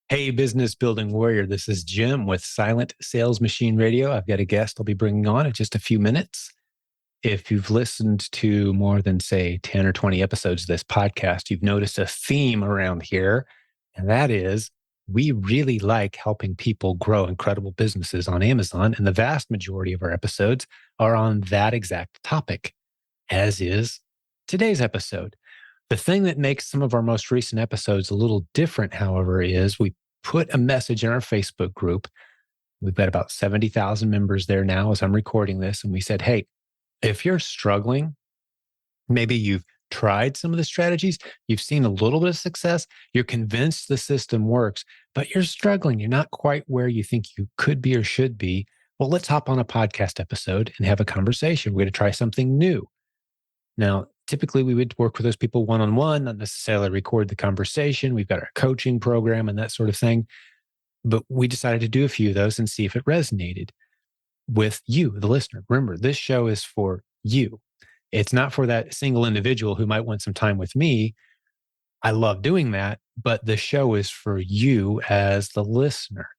Hey, business building warrior. This is Jim with Silent Sales Machine Radio. I've got a guest I'll be bringing on in just a few minutes. If you've listened to more than, say, 10 or 20 episodes of this podcast, you've noticed a theme around here. And that is we really like helping people grow incredible businesses on Amazon. And the vast majority of our episodes are on that exact topic, as is today's episode. The thing that makes some of our most recent episodes a little different, however, is we put a message in our Facebook group. We've got about 70,000 members there now as I'm recording this. And we said, hey, if you're struggling, maybe you've tried some of the strategies, you've seen a little bit of success, you're convinced the system works, but you're struggling. You're not quite where you think you could be or should be. Well, let's hop on a podcast episode and have a conversation. We're going to try something new. Now, typically we would work with those people one-on-one, not necessarily record the conversation. We've got our coaching program and that sort of thing. But we decided to do a few of those and see if it resonated with you, the listener. Remember, this show is for you. It's not for that single individual who might want some time with me. I love doing that, but the show is for you as the listener.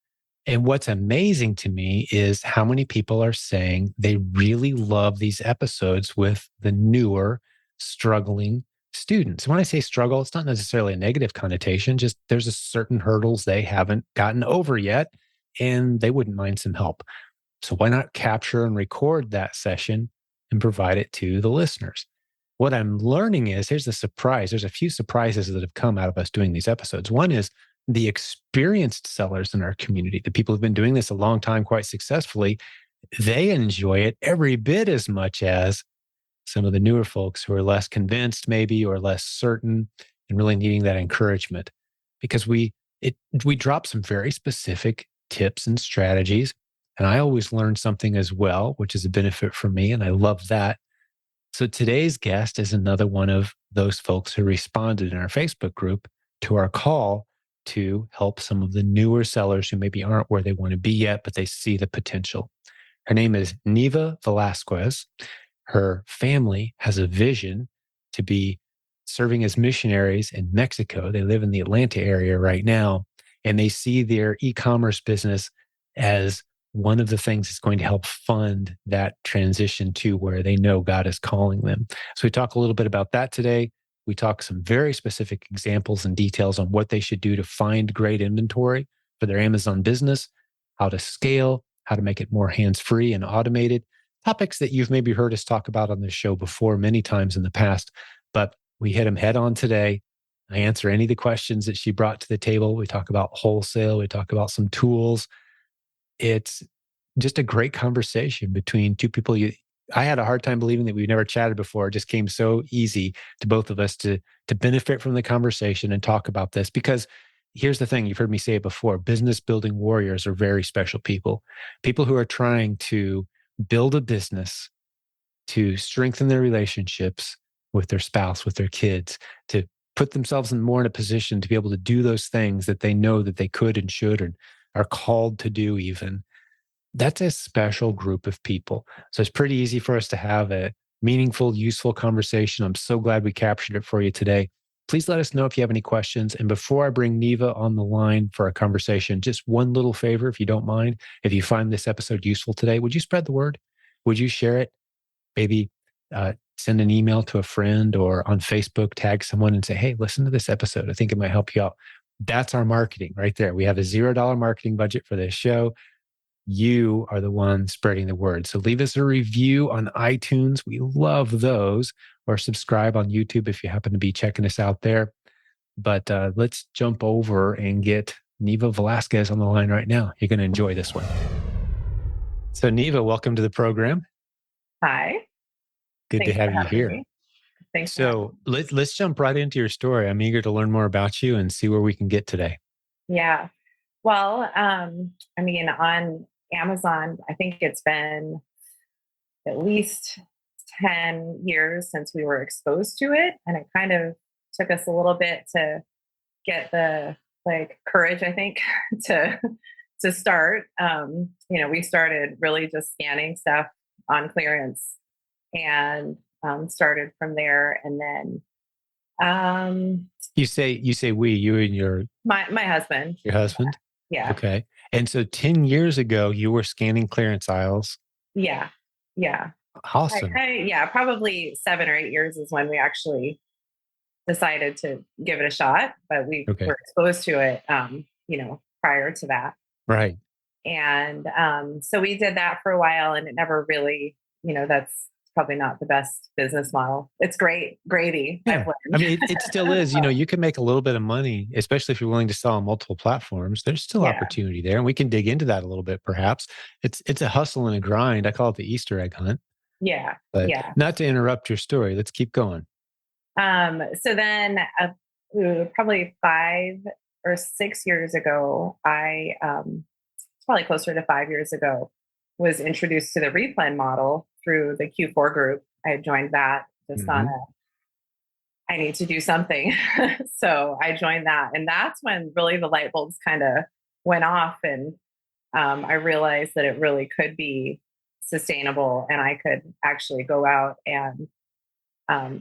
And what's amazing to me is how many people are saying they really love these episodes with the newer, struggling students. When I say struggle, it's not necessarily a negative connotation, just there's a certain hurdles they haven't gotten over yet, and they wouldn't mind some help. So why not capture and record that session and provide it to the listeners? What I'm learning is here's the surprise. There's a few surprises that have come out of us doing these episodes. One is the experienced sellers in our community, the people who've been doing this a long time quite successfully, they enjoy it every bit as much as some of the newer folks who are less convinced maybe or less certain and really needing that encouragement. Because we drop some very specific tips and strategies. And I always learn something as well, which is a benefit for me. And I love that. So today's guest is another one of those folks who responded in our Facebook group to our call to help some of the newer sellers who maybe aren't where they want to be yet, but they see the potential. Her name is Neva Velasquez. Her family has a vision to be serving as missionaries in Mexico. They live in the Atlanta area right now, and they see their e-commerce business as one of the things that's going to help fund that transition to where they know God is calling them. So we talk a little bit about that today. We talk some very specific examples and details on what they should do to find great inventory for their Amazon business, how to scale, how to make it more hands-free and automated, topics that you've maybe heard us talk about on this show before many times in the past, but we hit them head on today. I answer any of the questions that she brought to the table. We talk about wholesale. We talk about some tools. It's just a great conversation between two people. I had a hard time believing that we've never chatted before. It just came so easy to both of us to benefit from the conversation and talk about this. Because here's the thing, you've heard me say it before, business building warriors are very special people. People who are trying to build a business, to strengthen their relationships with their spouse, with their kids, to put themselves more in a position to be able to do those things that they know that they could and should and are called to do even. That's a special group of people. So it's pretty easy for us to have a meaningful, useful conversation. I'm so glad we captured it for you today. Please let us know if you have any questions. And before I bring Neva on the line for a conversation, just one little favor, if you don't mind. If you find this episode useful today, would you spread the word? Would you share it? Maybe send an email to a friend or on Facebook, tag someone and say, hey, listen to this episode. I think it might help you out. That's our marketing right there. We have a $0 marketing budget for this show. You are the one spreading the word. So leave us a review on iTunes. We love those. Or subscribe on YouTube if you happen to be checking us out there. But let's jump over and get Neva Velasquez on the line right now. You're going to enjoy this one. So Neva, welcome to the program. Hi. Good to have you here. Me. Thanks. So let's jump right into your story. I'm eager to learn more about you and see where we can get today. Yeah. Well, on Amazon, I think it's been at least 10 years since we were exposed to it. And it kind of took us a little bit to get the courage, I think, to start. We started really just scanning stuff on clearance and started from there. And then You say we, you and My husband. your husband? Yeah. Okay. And so 10 years ago, you were scanning clearance aisles. Yeah. Yeah. Awesome. Yeah, probably 7 or 8 years is when we actually decided to give it a shot, but we Okay. were exposed to it, prior to that. Right. And so we did that for a while, and it never really, that's probably not the best business model. It's great gravy, I've Yeah. I learned. mean, it still is, you can make a little bit of money, especially if you're willing to sell on multiple platforms. There's still Yeah, opportunity there. And we can dig into that a little bit, perhaps. It's a hustle and a grind. I call it the Easter egg hunt, yeah, but yeah. not to interrupt your story. Let's keep going. So then, probably 5 or 6 years ago, it's probably closer to 5 years ago, was introduced to the replen model through the Q4 group. I had joined that just on Hmm. I need to do something. So I joined that. And that's when really the light bulbs kind of went off. And I realized that it really could be sustainable, and I could actually go out and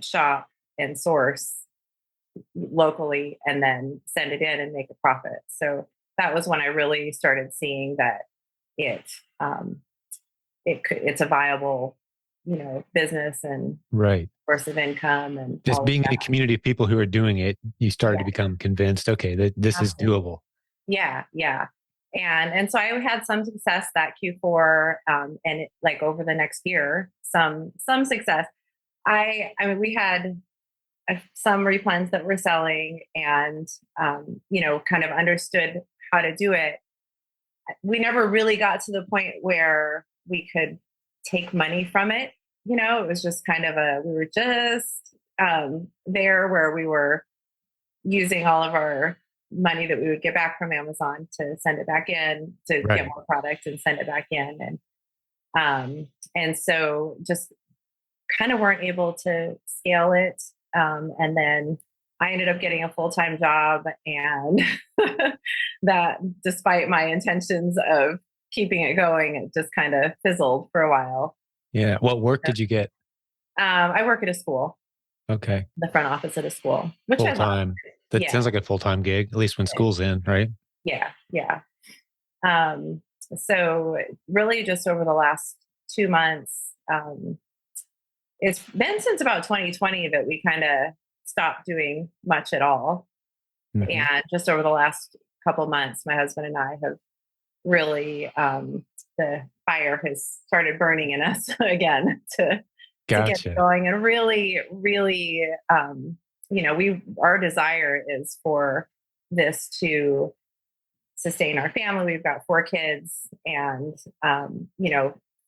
shop and source locally and then send it in and make a profit. So that was when I really started seeing that it um, it's a viable, business and Right. source of income and Just all of being in that. a community of people who are doing it, you started to Yeah, become convinced, okay, that this is absolutely. doable. Yeah, yeah. And so I had some success that Q4, and like over the next year, some success. I mean, we had some replens that were selling, and kind of understood how to do it. We never really got to the point where we could take money from it. It was just kind of we were just there where we were using all of our money that we would get back from Amazon to send it back in to get Right. more product and send it back in. And so just kind of weren't able to scale it. And then I ended up getting a full-time job, and that, despite my intentions of keeping it going, it just kind of fizzled for a while. Yeah. What work did you get? I work at a school, Okay. the front office at a school, which I Full love. time. That Yeah, sounds like a full time gig, at least when school's in, right? yeah, yeah. Um, so really, just over the last 2 months, it's been since about 2020 that we kind of stopped doing much at all. Hmm. And just over the last couple months, my husband and I have really, the fire has started burning in us again to get Gotcha. going. And really, really, our desire is for this to sustain our family. We've got 4 kids, and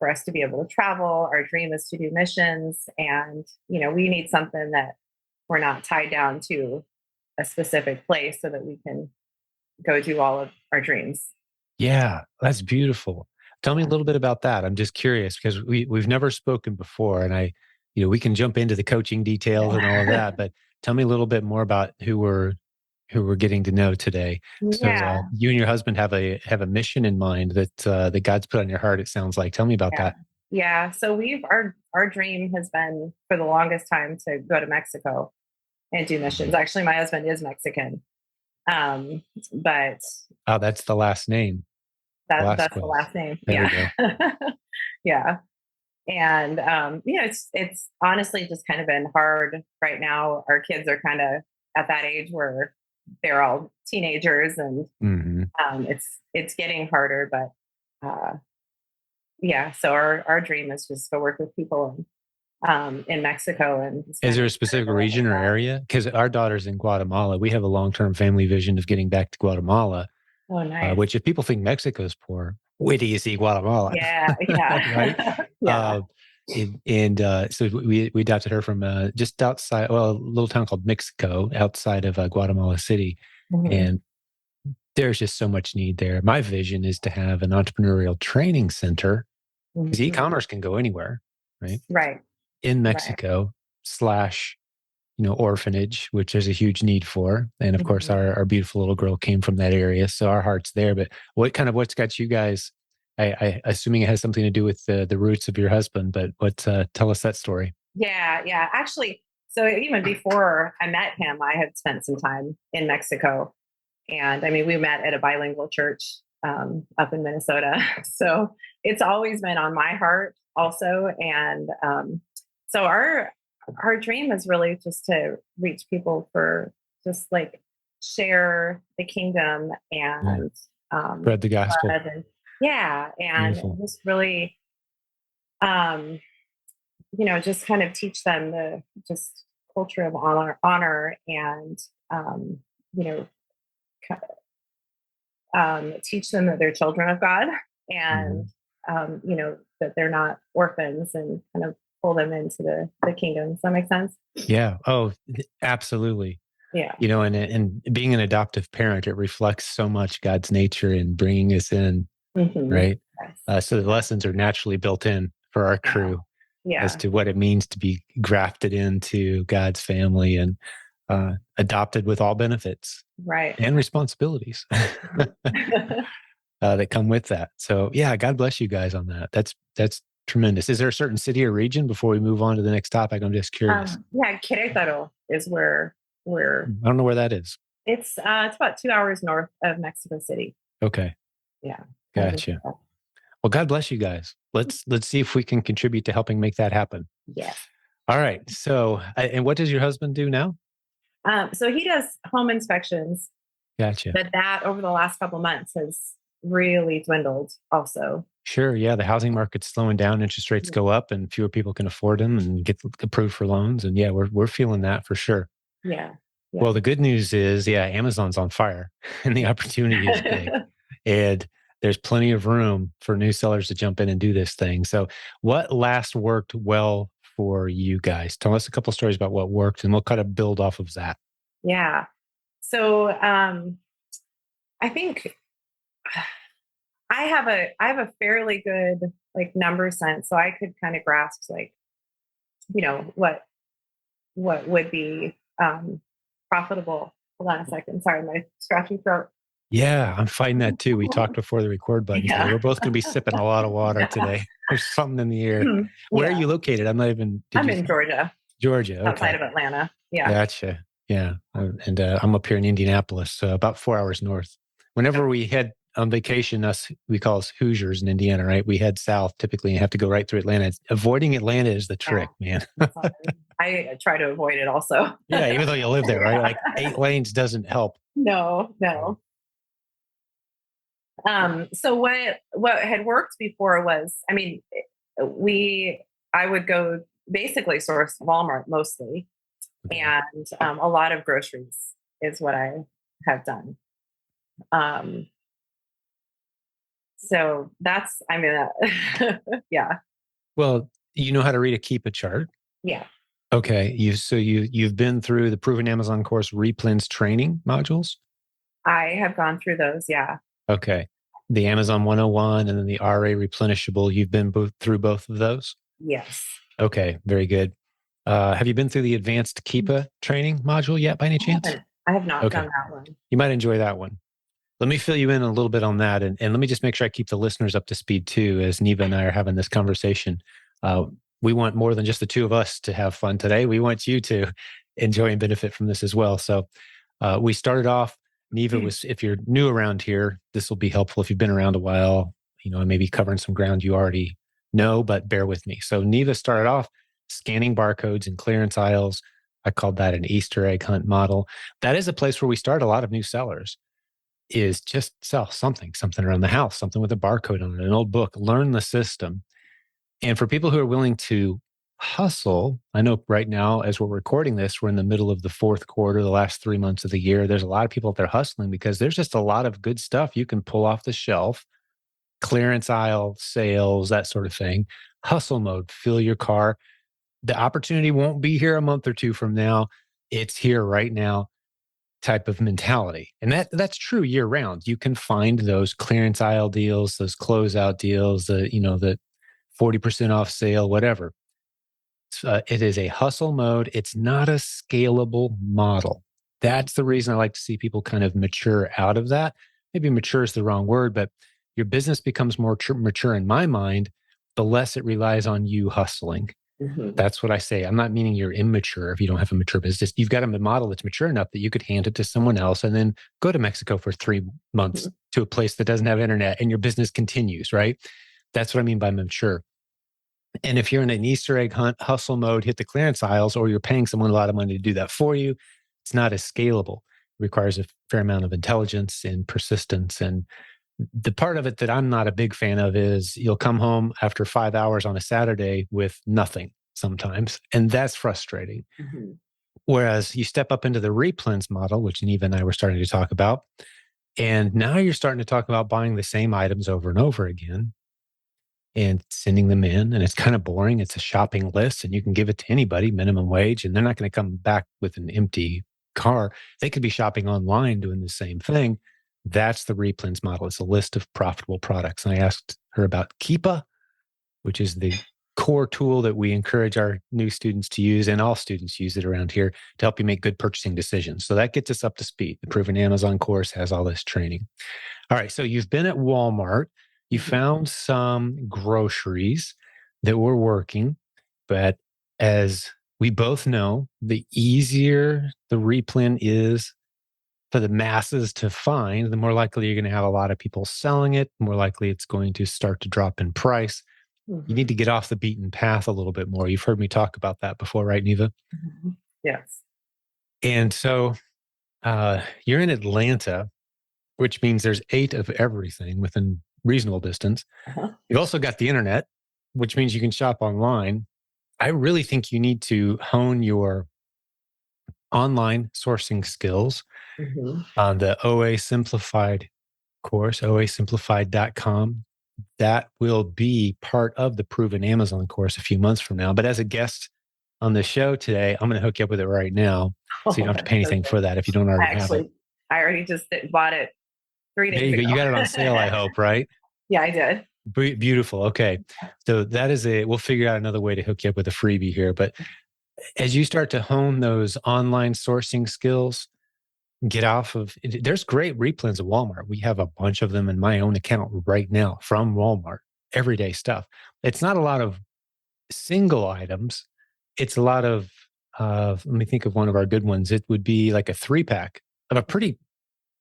for us to be able to travel, our dream is to do missions, and we need something that we're not tied down to a specific place, so that we can go do all of our dreams. Yeah, that's beautiful. Tell me a Yeah, little bit about that. I'm just curious because we've never spoken before, and we can jump into the coaching details and all of yeah. that, but tell me a little bit more about who we're getting to know today. So Yeah, you and your husband have a mission in mind that God's put on your heart. It sounds like. Tell me about yeah, that. yeah. So our dream has been for the longest time to go to Mexico and do missions. Actually, my husband is Mexican, um, but Oh, that's the last name, that's the Velasquez. last name. There we Yeah, go. yeah. And it's honestly just kind of been hard right now. Our kids are kind of at that age where they're all teenagers, and Hmm. it's getting harder. But yeah, so our dream is just to work with people in Mexico and just Is kind there of a share specific the love of region or God. area? Because our daughter's in Guatemala. We have a long-term family vision of getting back to Guatemala. Oh, nice. Which if people think Mexico's poor, wait till you see Guatemala, Yeah, right? yeah, yeah. Uh, so we adopted her from just outside, well, a little town called Mexico, outside of Guatemala City, Mhm, and there's just so much need there. My vision is to have an entrepreneurial training center because mhm. e-commerce can go anywhere, right? Right, In right. Mexico slash orphanage, which there's a huge need for. And of course, Mhm. our beautiful little girl came from that area. So our heart's there. But what's got you guys? I assuming it has something to do with the roots of your husband, but tell us that story. Yeah, yeah. Actually, So even before I met him, I had spent some time in Mexico. And I mean, we met at a bilingual church up in Minnesota. So it's always been on my heart also. And so our dream is really just to reach people for just like share the kingdom Yeah. and Spread the gospel. and yeah, and Beautiful. just really um, just kind of teach them the just culture of honor and you know teach them that they're children of God and Mhm. that they're not orphans and kind of pull them into the kingdom. Does that make sense? Yeah. Oh, absolutely. Yeah. And being an adoptive parent, it reflects so much God's nature in bringing us in, Hmm. right? Yes. So the lessons are naturally built in for our Yeah. crew as Yeah. to what it means to be grafted into God's family and adopted with all benefits Right. and responsibilities that come with that. So yeah, God bless you guys on that. That's tremendous. Is there a certain city or region before we move on to the next topic? I'm just curious. Yeah, Querétaro is where we're. I don't know where that is. It's about 2 hours north of Mexico City. Okay, Yeah. Kind of gotcha. Well, God bless you guys. Let's see if we can contribute to helping make that happen. yeah. All right. So, and what does your husband do now? So he does home inspections, Gotcha. but that over the last couple months has really dwindled also. Sure. Yeah, the housing market's slowing down. Interest rates go up, and fewer people can afford them and get approved for loans. And yeah, we're feeling that for sure. Yeah. Yeah. Well, the good news is, yeah, Amazon's on fire, and the opportunity is big, Yeah. and there's plenty of room for new sellers to jump in and do this thing. So, what last worked well for you guys? Tell us a couple stories about what worked, and we'll kind of build off of that. Yeah. So I think I have a fairly good like number sense, so I could kind of grasp like what would be profitable. Hold on a second. Sorry, my scratchy throat. Yeah, I'm fighting that too. We talked before the record button today. Yeah. We're both going to be sipping a lot of water Yeah. today. There's something in the air. Where are Yeah. you located? I'm not even. Did I'm you? in Georgia, Georgia. outside Okay, of Atlanta. Yeah. gotcha. Yeah, and I'm up here in Indianapolis, so about 4 hours north. Whenever we head on vacation, we call us Hoosiers in Indiana, right? We head south typically and have to go right through Atlanta. Avoiding Atlanta is the Yeah. trick, man. I'm sorry. I try to avoid it also. Yeah, even though you live there, right? Yeah. Like 8 lanes doesn't help. No, Yeah. no. So what had worked before was, I mean, I would go basically source Walmart mostly, Okay. and a lot of groceries is what I have done. Um, so that's, I mean, yeah, Well, you know how to read a Keepa chart. yeah, Okay. You've been through the Proven Amazon course replens training modules. I have gone through those. Yeah, Okay. The Amazon 101 and then the RA replenishable. You've been through both of those. yes. Okay. Very good. Have you been through the advanced Keepa training module yet by any chance? I have not done Okay. that one. You might enjoy that one. Let me fill you in a little bit on that. And let me just make sure I keep the listeners up to speed too, as Neva and I are having this conversation. Uh, we want more than just the two of us to have fun today. We want you to enjoy and benefit from this as well. So we started off, Neva was, if you're new around here, this will be helpful if you've been around a while, and maybe covering some ground you already know, but bear with me. So Neva started off scanning barcodes in clearance aisles. I called that an Easter egg hunt model. That is a place where we start a lot of new sellers is just sell something around the house, something with a barcode on it, an old book, learn the system. And for people who are willing to hustle, I know right now, as we're recording this, we're in the middle of the fourth quarter, the last 3 months of the year. There's a lot of people out there hustling because there's just a lot of good stuff you can pull off the shelf, clearance aisle sales, that sort of thing. Hustle mode, fill your car. The opportunity won't be here a month or two from now. It's here right now type of mentality. And that's true year round. You can find those clearance aisle deals, those closeout deals, the 40% off sale, whatever. It is a hustle mode. It's not a scalable model. That's the reason I like to see people kind of mature out of that. Maybe mature is the wrong word, but your business becomes more mature in my mind, the less it relies on you hustling. That's what I say. I'm not meaning you're immature if you don't have a mature business. You've got a model that's mature enough that you could hand it to someone else and then go to Mexico for 3 months to a place that doesn't have internet and your business continues, right? That's what I mean by mature. And if you're in an Easter egg hunt hustle mode, hit the clearance aisles, or you're paying someone a lot of money to do that for you, it's not as scalable. It requires a fair amount of intelligence and persistence. And the part of it that I'm not a big fan of is you'll come home after 5 hours on a Saturday with nothing sometimes. And that's frustrating. Whereas you step up into the replens model, which Neva and I were starting to talk about, and now you're starting to talk about buying the same items over and over again and sending them in. And it's kind of boring. It's a shopping list and you can give it to anybody, minimum wage, and they're not going to come back with an empty car. They could be shopping online doing the same thing. That's the replens model. It's a list of profitable products. And I asked her about Keepa, which is the core tool that we encourage our new students to use, and all students use it around here to help you make good purchasing decisions. So that gets us up to speed. The Proven Amazon course has all this training. All right. So you've been at Walmart. You found some groceries that were working, but as we both know, the easier the replen is for the masses to find, the more likely you're going to have a lot of people selling it, more likely it's going to start to drop in price. You need to get off the beaten path a little bit more. You've heard me talk about that before, right, Neva? Yes. And so you're in Atlanta, which means there's 8 of everything within reasonable distance. You've also got the internet, which means you can shop online. I really think you need to hone your online sourcing skills on the OA Simplified course, oasimplified.com. That will be part of the Proven Amazon course a few months from now. But as a guest on the show today, I'm going to hook you up with it right now. So you don't have to pay anything for that if you don't already have it. I already just bought it 3 days There you ago. go. You got it on sale, I hope, right? Yeah, I did. Beautiful. Okay. So that is we'll figure out another way to hook you up with a freebie here. But as you start to hone those online sourcing skills, get off of, there's great replens at Walmart. We have a bunch of them in my own account right now from Walmart, everyday stuff. It's not a lot of single items. It's a lot of, let me think of one of our good ones. It would be like a 3-pack of a pretty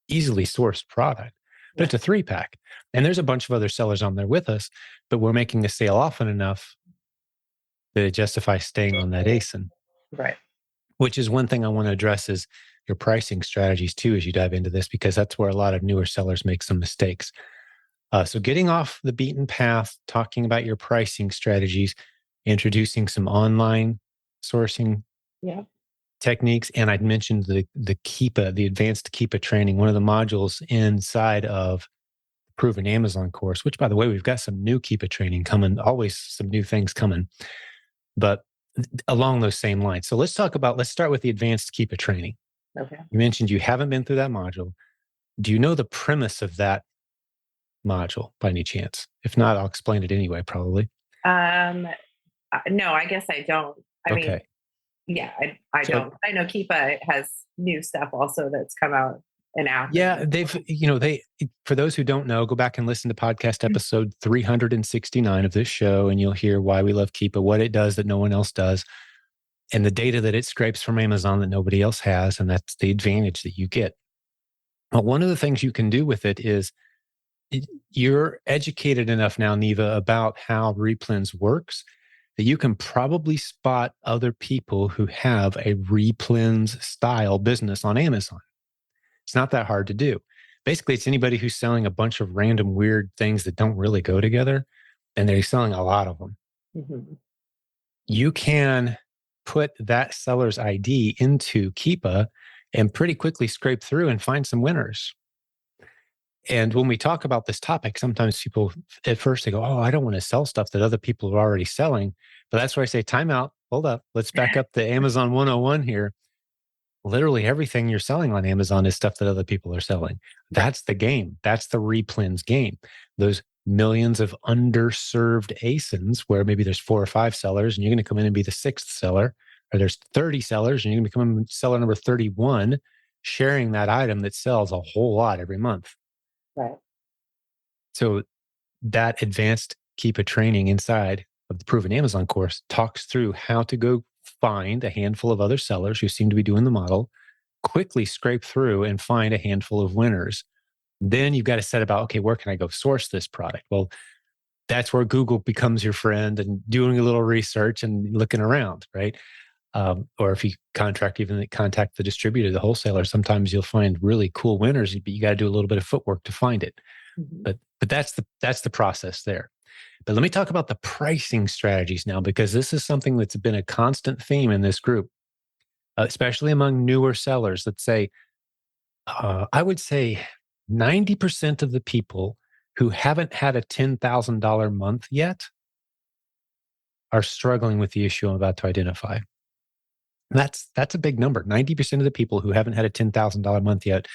easily sourced product, but it's a 3-pack. And there's a bunch of other sellers on there with us, but we're making a sale often enough that it justifies staying on that ASIN. Right. Which is one thing I want to address is your pricing strategies too, as you dive into this, because that's where a lot of newer sellers make some mistakes. So getting off the beaten path, talking about your pricing strategies, introducing some online sourcing techniques. And I'd mentioned the Keepa, the advanced Keepa training, one of the modules inside of the Proven Amazon course, which by the way, we've got some new Keepa training coming, always some new things coming. But along those same lines. So let's start with the advanced Keepa training. Okay. You mentioned you haven't been through that module. Do you know the premise of that module by any chance? If not, I'll explain it anyway, probably. No, I guess I don't. I mean, yeah, I don't. I know Keepa has new stuff also that's come out an app. Yeah, for those who don't know, go back and listen to podcast episode 369 of this show, and you'll hear why we love Keepa, what it does that no one else does, and the data that it scrapes from Amazon that nobody else has, and that's the advantage that you get. But one of the things you can do with it is you're educated enough now, Neva, about how replens works that you can probably spot other people who have a replens style business on Amazon. It's not that hard to do. Basically, it's anybody who's selling a bunch of random weird things that don't really go together, and they're selling a lot of them. You can put that seller's ID into Keepa and pretty quickly scrape through and find some winners. And when we talk about this topic, sometimes people at first they go, "Oh, I don't want to sell stuff that other people are already selling." But that's where I say, time out, hold up. Let's back up the Amazon 101 here. Literally everything you're selling on Amazon is stuff that other people are selling. That's the game. That's the replens game. Those millions of underserved ASINs where maybe there's 4 or 5 sellers and you're going to come in and be the 6th seller, or there's 30 sellers and you're going to become seller number 31, sharing that item that sells a whole lot every month. Right. So that advanced Keepa training inside of the Proven Amazon course talks through how to go find a handful of other sellers who seem to be doing the model, quickly scrape through and find a handful of winners. Then you've got to set about, okay, where can I go source this product? Well, that's where Google becomes your friend and doing a little research and looking around, right? Or if you contact the distributor, the wholesaler, sometimes you'll find really cool winners, but you got to do a little bit of footwork to find it. Mm-hmm. But that's the process there. But let me talk about the pricing strategies now, because this is something that's been a constant theme in this group, especially among newer sellers. Let's say, I would say 90% of the people who haven't had a $10,000 month yet are struggling with the issue I'm about to identify. That's a big number. 90% of the people who haven't had a $10,000 month yet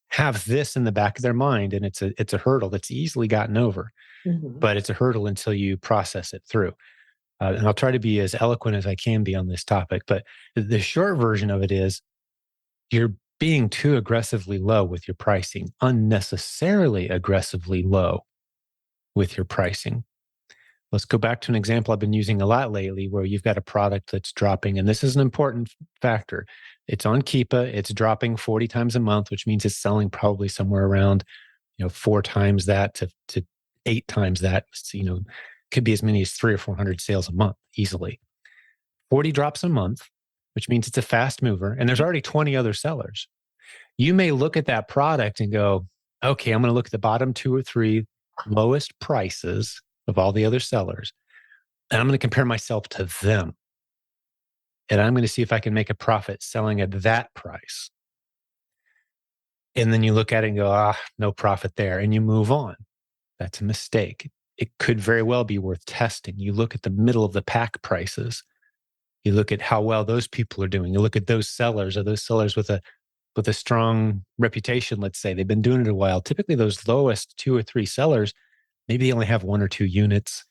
have this in the back of their mind, and it's a hurdle that's easily gotten over, Mm-hmm. but it's a hurdle until you process it through. And I'll try to be as eloquent as I can be on this topic, but the short version of it is you're being too aggressively low with your pricing, unnecessarily aggressively low with your pricing. Let's go back to an example I've been using a lot lately where you've got a product that's dropping, and this is an important factor. It's on Keepa, it's dropping 40 times a month, which means it's selling probably somewhere around, 4 times that to 8 times that. Could be as many as 300 or 400 sales a month easily. 40 drops a month, which means it's a fast mover, and there's already 20 other sellers. You may look at that product and go, okay, I'm going to look at the bottom 2 or 3 lowest prices of all the other sellers, and I'm going to compare myself to them. And I'm going to see if I can make a profit selling at that price. And then you look at it and go, no profit there. And you move on. That's a mistake. It could very well be worth testing. You look at the middle of the pack prices. You look at how well those people are doing. You look at those sellers. Are those sellers with a strong reputation? Let's say they've been doing it a while. Typically, those lowest 2 or 3 sellers, maybe they only have 1 or 2 units.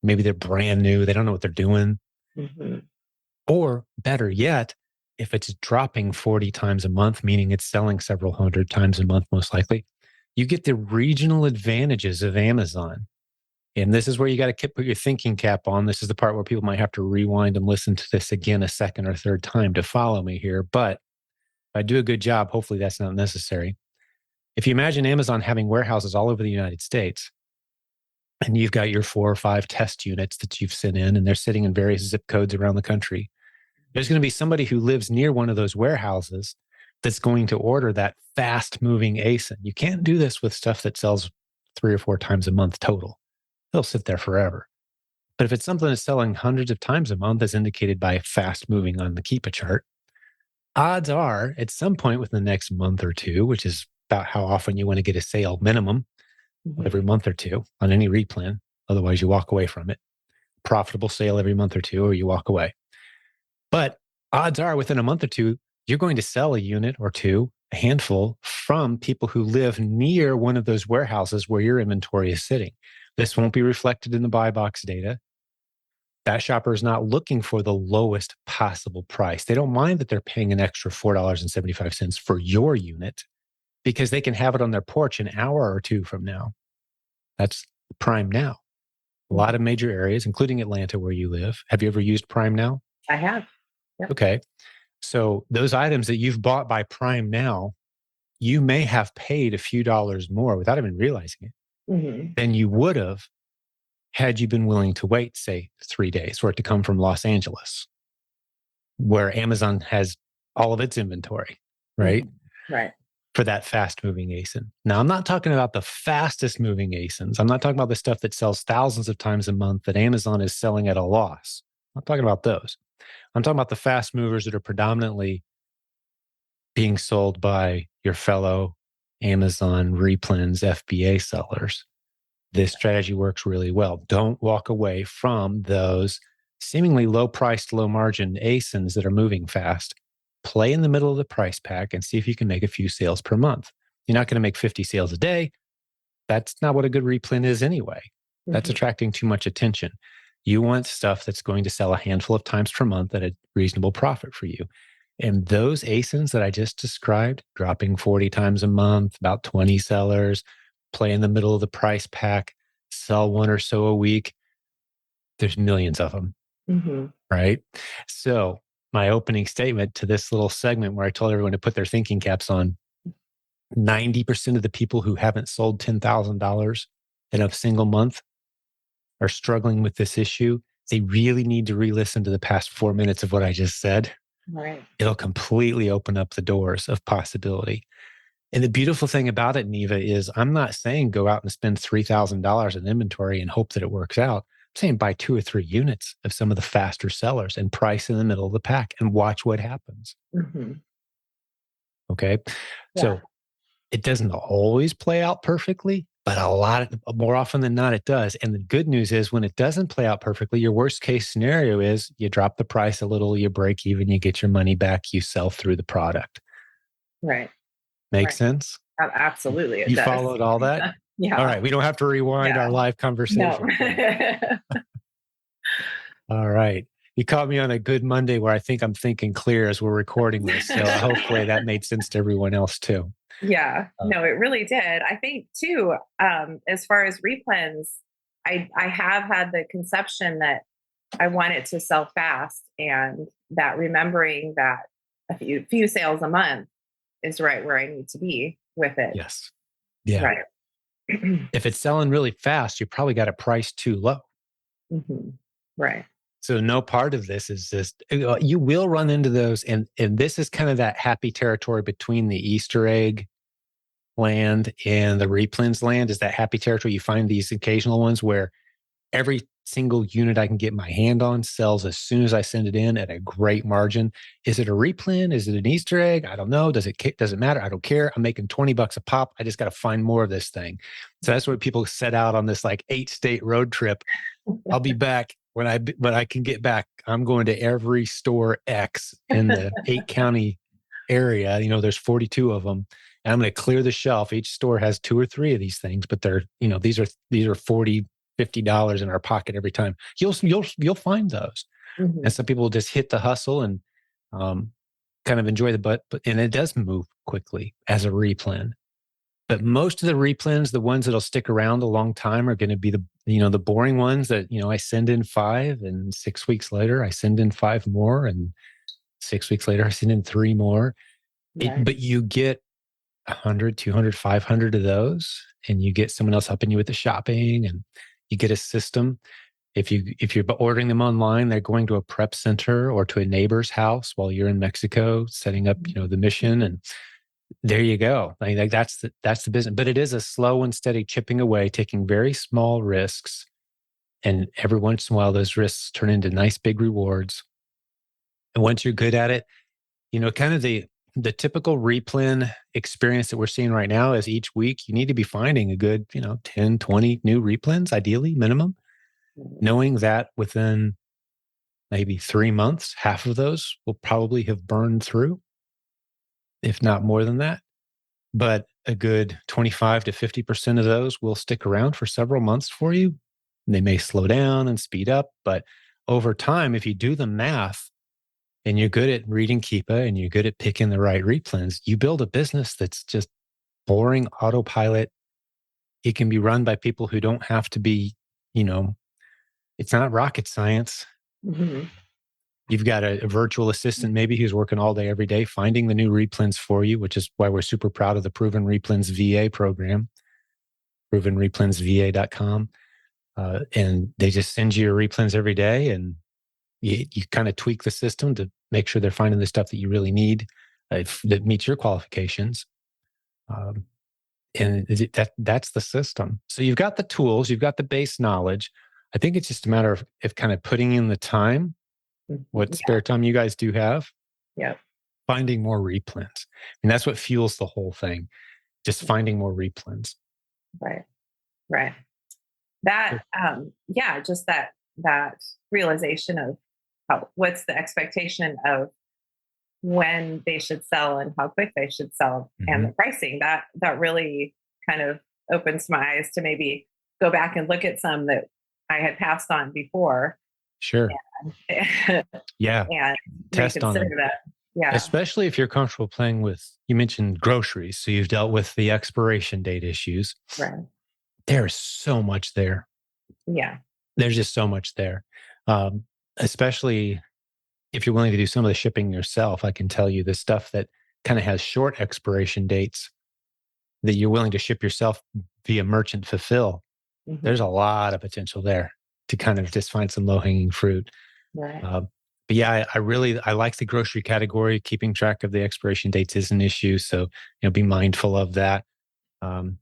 Maybe they're brand new. They don't know what they're doing. Mm-hmm. Or better yet, if it's dropping 40 times a month, meaning it's selling several hundred times a month, most likely, you get the regional advantages of Amazon. And this is where you got to put your thinking cap on. This is the part where people might have to rewind and listen to this again a second or third time to follow me here. But if I do a good job, hopefully that's not necessary. If you imagine Amazon having warehouses all over the United States, and you've got your 4 or 5 test units that you've sent in, and they're sitting in various zip codes around the country, there's going to be somebody who lives near one of those warehouses that's going to order that fast moving ASIN. You can't do this with stuff that sells 3 or 4 times a month total. They'll sit there forever. But if it's something that's selling hundreds of times a month, as indicated by fast moving on the Keepa chart, odds are at some point within the next month or 2, which is about how often you want to get a sale minimum, every month or 2 on any replan. Otherwise, you walk away from it. Profitable sale every month or 2, or you walk away. But odds are within a month or 2, you're going to sell a unit or 2, a handful, from people who live near one of those warehouses where your inventory is sitting. This won't be reflected in the buy box data. That shopper is not looking for the lowest possible price. They don't mind that they're paying an extra $4.75 for your unit because they can have it on their porch an hour or 2 from now. That's Prime Now. A lot of major areas, including Atlanta, where you live. Have you ever used Prime Now? I have. Yep. Okay. So those items that you've bought by Prime Now, you may have paid a few dollars more without even realizing it than you would have had you been willing to wait, say, 3 days for it to come from Los Angeles, where Amazon has all of its inventory, right? Right. For that fast moving ASIN. Now, I'm not talking about the fastest moving ASINs. I'm not talking about the stuff that sells thousands of times a month that Amazon is selling at a loss. I'm not talking about those. I'm talking about the fast movers that are predominantly being sold by your fellow Amazon replens FBA sellers. This strategy works really well. Don't walk away from those seemingly low priced, low margin ASINs that are moving fast. Play in the middle of the price pack and see if you can make a few sales per month. You're not going to make 50 sales a day. That's not what a good replen is anyway. That's attracting too much attention. You want stuff that's going to sell a handful of times per month at a reasonable profit for you. And those ASINs that I just described, dropping 40 times a month, about 20 sellers, play in the middle of the price pack, sell 1 or so a week, There's millions of them, Mm-hmm. right? So my opening statement to this little segment where I told everyone to put their thinking caps on, 90% of the people who haven't sold $10,000 in a single month are struggling with this issue. They really need to re-listen to the past 4 minutes of what I just said. Right. It'll completely open up the doors of possibility. And the beautiful thing about it, Neva, is I'm not saying go out and spend $3,000 in inventory and hope that it works out. I'm saying buy 2 or 3 units of some of the faster sellers and price in the middle of the pack and watch what happens. Mm-hmm. Okay. Yeah. So it doesn't always play out perfectly, but more often than not, it does. And the good news is when it doesn't play out perfectly, your worst case scenario is you drop the price a little, you break even, you get your money back, you sell through the product. Right. Make Right. sense? Absolutely, it You does. followed all that? All Yeah. right. We don't have to rewind Yeah. our live No. conversation. All right. You caught me on a good Monday where I think I'm thinking clear as we're recording this. So hopefully that made sense to everyone else too. Yeah, Uh, no, it really did. I think too, as far as replens, I have had the conception that I want it to sell fast, and that remembering that a few sales a month is right where I need to be with it. yes. Yeah. Right. If it's selling really fast, you probably got it priced too low. Hmm. Right. So no part of this is just you will run into those, and this is kind of that happy territory between the Easter egg land and the replens land. Is that happy territory? You find these occasional ones where every single unit I can get my hand on sells as soon as I send it in at a great margin. Is it a replen? Is it an Easter egg? I don't know. Does it matter? I don't care. I'm making $20 a pop. I just got to find more of this thing. So that's what people set out on this like 8-state road trip. I'll be back when I can get back. I'm going to every store X in the 8-county area. There's 42 of them. And I'm going to clear the shelf. Each store has 2 or 3 of these things, but they're, these are 40, $50 in our pocket every time. You'll find those. Hmm. And some people will just hit the hustle and kind of enjoy the but and it does move quickly as a replen. But most of the replens, the ones that'll stick around a long time, are going to be the boring ones that I send in 5, and 6 weeks later I send in 5 more, and 6 weeks later I send in 3 more. Right. But you get 100, 200, 500 of those, and you get someone else helping you with the shopping, and you get a system. If you're ordering them online, they're going to a prep center or to a neighbor's house while you're in Mexico, setting up the mission, and there you go. Like that's the business. But it is a slow and steady chipping away, taking very small risks, and every once in a while, those risks turn into nice big rewards. And once you're good at it, kind of the typical replen experience that we're seeing right now is each week you need to be finding a good 10, 20 new replens, ideally minimum, knowing that within maybe 3 months, half of those will probably have burned through, if not more than that. But a good 25 to 50% of those will stick around for several months for you. They may slow down and speed up, but over time, if you do the math and you're good at reading Keepa and you're good at picking the right replens, you build a business that's just boring autopilot. It can be run by people who don't have to be, it's not rocket science. Hmm. You've got a virtual assistant, maybe who's working all day, every day, finding the new replens for you, which is why we're super proud of the Proven Replens VA program, provenreplensva.com. And they just send you your replens every day, and you kind of tweak the system to make sure they're finding the stuff that you really need that meets your qualifications. Um, and that's the system. So you've got the tools, you've got the base knowledge. I think it's just a matter of kind of putting in the time, what Yeah. spare time you guys do have, Yep. finding more replens. And that's what fuels the whole thing, just finding more replens. Right. Right. That yeah, just that realization of what's the expectation of when they should sell and how quick they should sell, and Mm-hmm. the pricing, that really kind of opens my eyes to maybe go back and look at some that I had passed on before, Sure. and, Yeah. and Test on reconsider them. that. Yeah. Especially if you're comfortable playing with, you mentioned groceries. So you've dealt with the expiration date issues. Right. There's so much there. Yeah. There's just so much there. Especially if you're willing to do some of the shipping yourself. I can tell you the stuff that kind of has short expiration dates that you're willing to ship yourself via merchant fulfill. There's a Hmm. lot of potential there to kind of just find some low hanging fruit. Right. Uh, but yeah, I really I like the grocery category. Keeping track of the expiration dates is an issue, so be mindful of that. Um,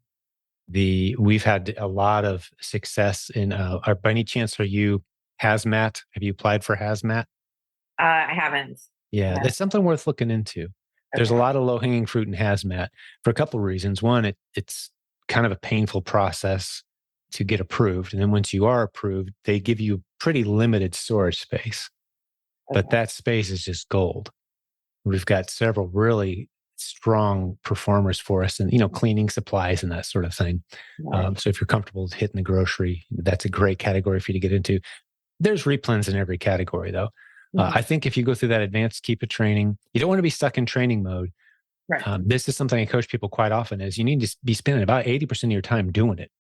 the We've had a lot of success in. By any chance, are you Hazmat? Have you applied for Hazmat? I haven't. Yeah, Yeah. that's something worth looking into. There's a Okay. lot of low hanging fruit in Hazmat for a couple of reasons. One, it's kind of a painful process to get approved, and then once you are approved, they give you pretty limited storage space. But Okay. that space is just gold. We've got several really strong performers for us, and cleaning supplies and that sort of thing. Right. So if you're comfortable with hitting the grocery, that's a great category for you to get into. There's replens in every category, though. I Hmm. think if you go through that advanced keep it training, you don't want to be stuck in training mode. Right. This is something I coach people quite often: is you need to be spending about 80% of your time doing it,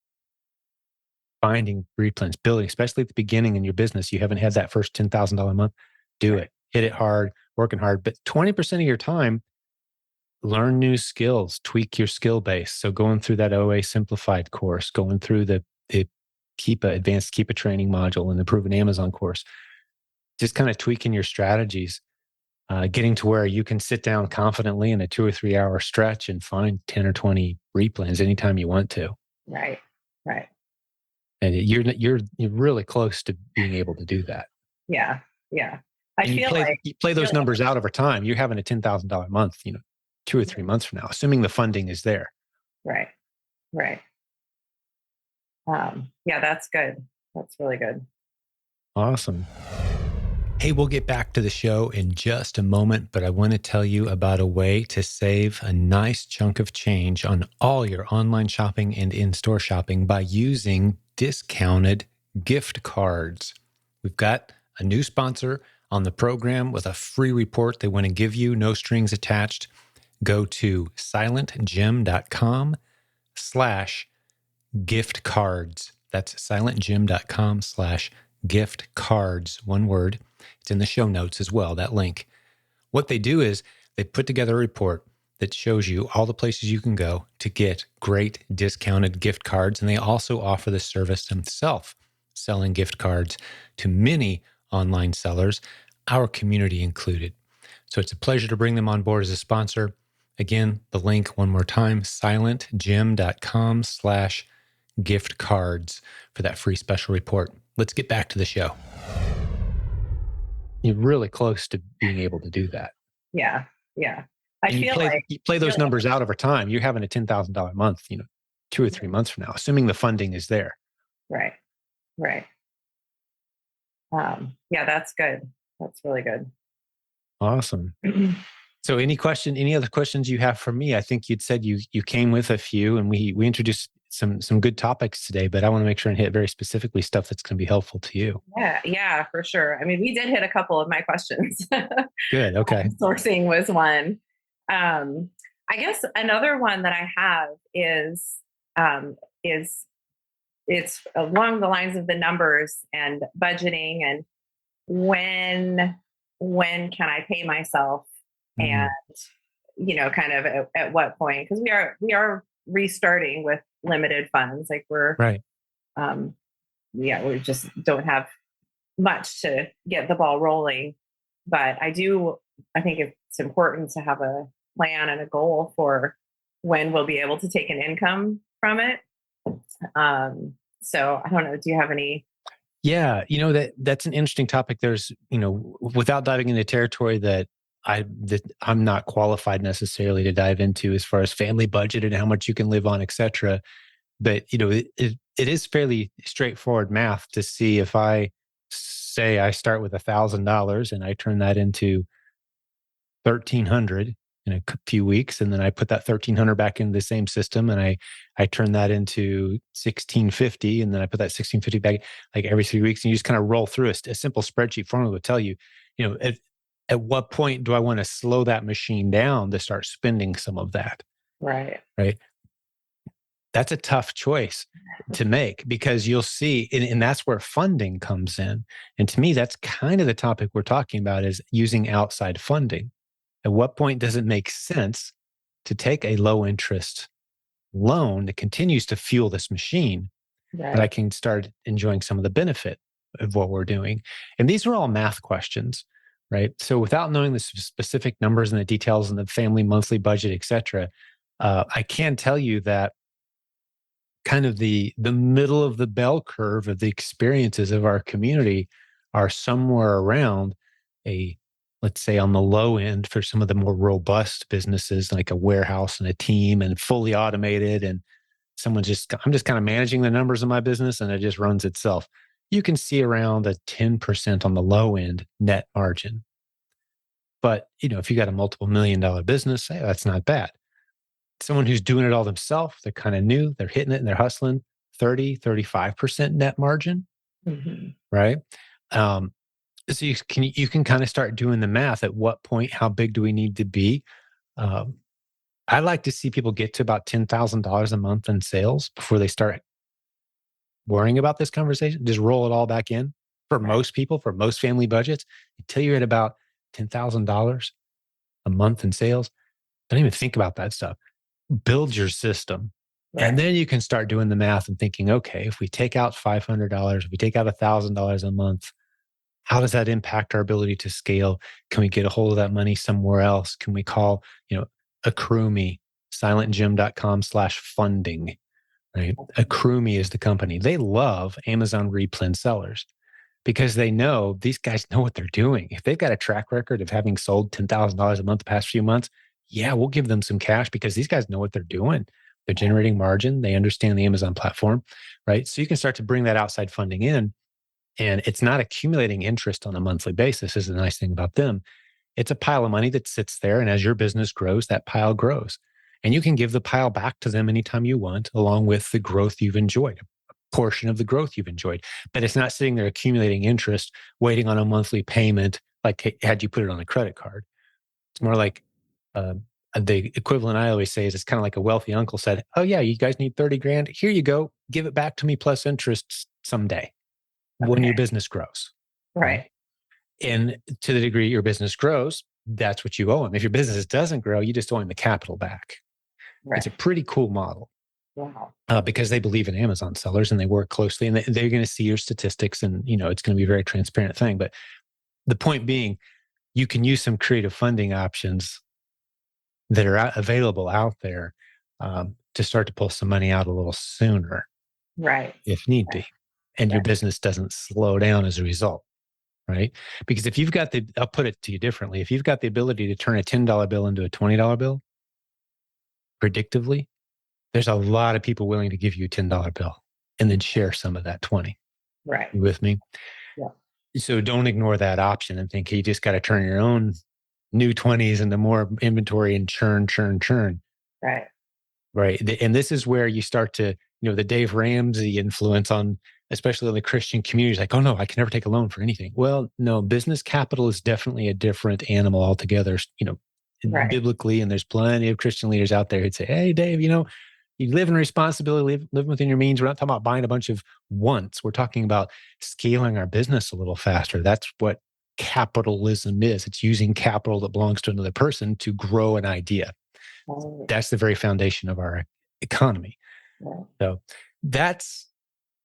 finding replens, building, especially at the beginning in your business. You haven't had that first $10,000 a month. Do Right. it, hit it hard, working hard. But 20% of your time, learn new skills, tweak your skill base. So going through that OA simplified course, going through the Keepa advanced Keepa training module and the proven Amazon course, just kind of tweaking your strategies, getting to where you can sit down confidently in a 2 or 3 hour stretch and find 10 or 20 replens anytime you want to. Right. Right. And you're really close to being able to do that. Yeah. Yeah. I And feel like you play those numbers out over time. You're having a $10,000 month, 2 or 3 months from now, assuming the funding is there. right. Right. Yeah, that's good. That's really good. Awesome. Hey, we'll get back to the show in just a moment, but I want to tell you about a way to save a nice chunk of change on all your online shopping and in-store shopping by using discounted gift cards. We've got a new sponsor on the program with a free report they want to give you, no strings attached. Go to silentjimdotcom slash gift cards. That's silentjim.com/gift cards, one word. It's in the show notes as well, that link. What they do is they put together a report that shows you all the places you can go to get great discounted gift cards. And they also offer the service themselves, selling gift cards to many online sellers, our community included. So it's a pleasure to bring them on board as a sponsor. Again, the link one more time, silentjim.com/gift cards for that free special report. Let's get back to the show. You're really close to being able to do that. Yeah. Yeah. I And feel like you play those numbers out over time. You're having a $10,000 month, 2 or 3 months from now, assuming the funding is there. right. Right. Yeah, that's good. That's really good. Awesome. So any other questions you have for me? I think you'd said you came with a few, and we introduced some good topics today, but I want to make sure and hit very specifically stuff that's going to be helpful to you. Yeah, yeah, for sure. I mean, we did hit a couple of my questions. Good. Okay. Sourcing was one. Um, I guess another one that I have is it's along the lines of the numbers and budgeting and when when can I pay myself and Mm, kind of at what point, because we are restarting with limited funds, like right. um yeah, we just don't have much to get the ball rolling. But I think it's important to have a plan and a goal for when we'll be able to take an income from it. So I don't know. Do you have any? Yeah, that's an interesting topic. There's, without diving into territory that I'm not qualified necessarily to dive into as far as family budget and how much you can live on, et cetera. But it is fairly straightforward math to see if I say I start with $1,000 and I turn that into 1,300 in a few weeks, and then I put that 1,300 back into the same system, and I turn that into 1,650, and then I put that 1,650 back like every 3 weeks, and you just kind of roll through a simple spreadsheet formula would tell you, at what point do I want to slow that machine down to start spending some of that, Right. right? That's a tough choice to make because you'll see, and that's where funding comes in. And to me, that's kind of the topic we're talking about is using outside funding. At what point does it make sense to take a low interest loan that continues to fuel this machine, but I Right. can start enjoying some of the benefit of what we're doing? And these are all math questions, right? So without knowing the specific numbers and the details and the family monthly budget, et cetera, I can tell you that kind of the middle of the bell curve of the experiences of our community are somewhere around a, let's say, on the low end for some of the more robust businesses like a warehouse and a team and fully automated, and I'm just kind of managing the numbers of my business and it just runs itself. You can see around a 10% on the low end net margin. But if you got a multiple $1 million business, hey, that's not bad. Someone who's doing it all themselves, they're kind of new, they're hitting it and they're hustling, 35% net margin, Hmm. right? Um, so you can kind of start doing the math. At what point, how big do we need to be? Um, I like to see people get to about $10,000 a month in sales before they start worrying about this conversation. Just roll it all back in for Right. most people, for most family budgets, until you're at about $10,000 a month in sales. Don't even think about that stuff. Build your system. And Right. then you can start doing the math and thinking, okay, if we take out $500, if we take out $1,000 a month, how does that impact our ability to scale? Can we get a hold of that money somewhere else? Can we call, Accrue Me, silentjimdotcom/funding, right? Accrue Me is the company. They love Amazon replens sellers because they know these guys know what they're doing. If they've got a track record of having sold $10,000 a month the past few months, yeah, we'll give them some cash because these guys know what they're doing. They're generating margin. They understand the Amazon platform, right? So you can start to bring that outside funding in, and it's not accumulating interest on a monthly basis. This is the nice thing about them. It's a pile of money that sits there. And as your business grows, that pile grows. And you can give the pile back to them anytime you want, along with the growth you've enjoyed, a portion of the growth you've enjoyed. But it's not sitting there accumulating interest, waiting on a monthly payment, like had you put it on a credit card. It's more like uh, the equivalent I always say is it's kind of like a wealthy uncle said, "Oh, yeah, you guys need 30 grand. Here you go. Give it back to me plus interest someday when Okay. your business grows." Right. Right. And to the degree your business grows, that's what you owe them. If your business doesn't grow, you just owe them the capital back. It's a Right. pretty cool model Wow. because they believe in Amazon sellers and they work closely and they're going to see your statistics, and it's going to be a very transparent thing. But the point being, you can use some creative funding options that are available out there to start to pull some money out a little sooner Right. if need be. And your Right. business doesn't slow down as a result. Right? Because if you've got I'll put it to you differently. If you've got the ability to turn a $10 bill into a $20 bill predictively, there's a lot of people willing to give you a $10 bill and then share some of that 20. Right. You with me? Yeah. So don't ignore that option and think, hey, you just got to turn your own new 20s into more inventory and churn, churn, churn. Right. Right. And this is where you start to, the Dave Ramsey influence on, especially on the Christian community, is like, oh no, I can never take a loan for anything. Well, no, business capital is definitely a different animal altogether, Right. biblically. And there's plenty of Christian leaders out there who'd say, hey, Dave, you live in responsibility, live within your means. We're not talking about buying a bunch of wants. We're talking about scaling our business a little faster. That's what capitalism is. It's using capital that belongs to another person to grow an idea. Right. That's the very foundation of our economy. Right. So that's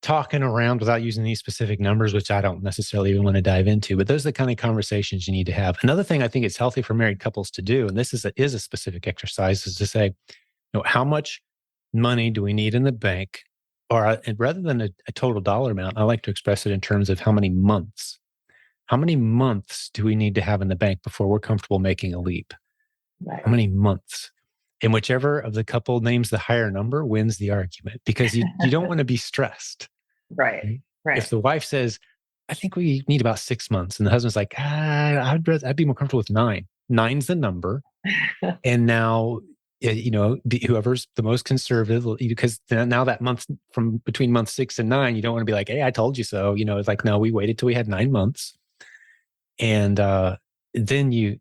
talking around without using these specific numbers, which I don't necessarily even want to dive into, but those are the kind of conversations you need to have. Another thing I think it's healthy for married couples to do, and this is a specific exercise, is to say, how much money do we need in the bank? Or and rather than a total dollar amount, I like to express it in terms of how many months. How many months do we need to have in the bank before we're comfortable making a leap? How Right. many months? And whichever of the couple names the higher number wins the argument, because you don't want to be stressed. Right. Right? If Right. the wife says, I think we need about 6 months, and the husband's like, I'd be more comfortable with nine. Nine's the number. And now, whoever's the most conservative, because now that month from between month 6 and 9, you don't want to be like, hey, I told you so. It's like, no, we waited till we had 9 months. And then you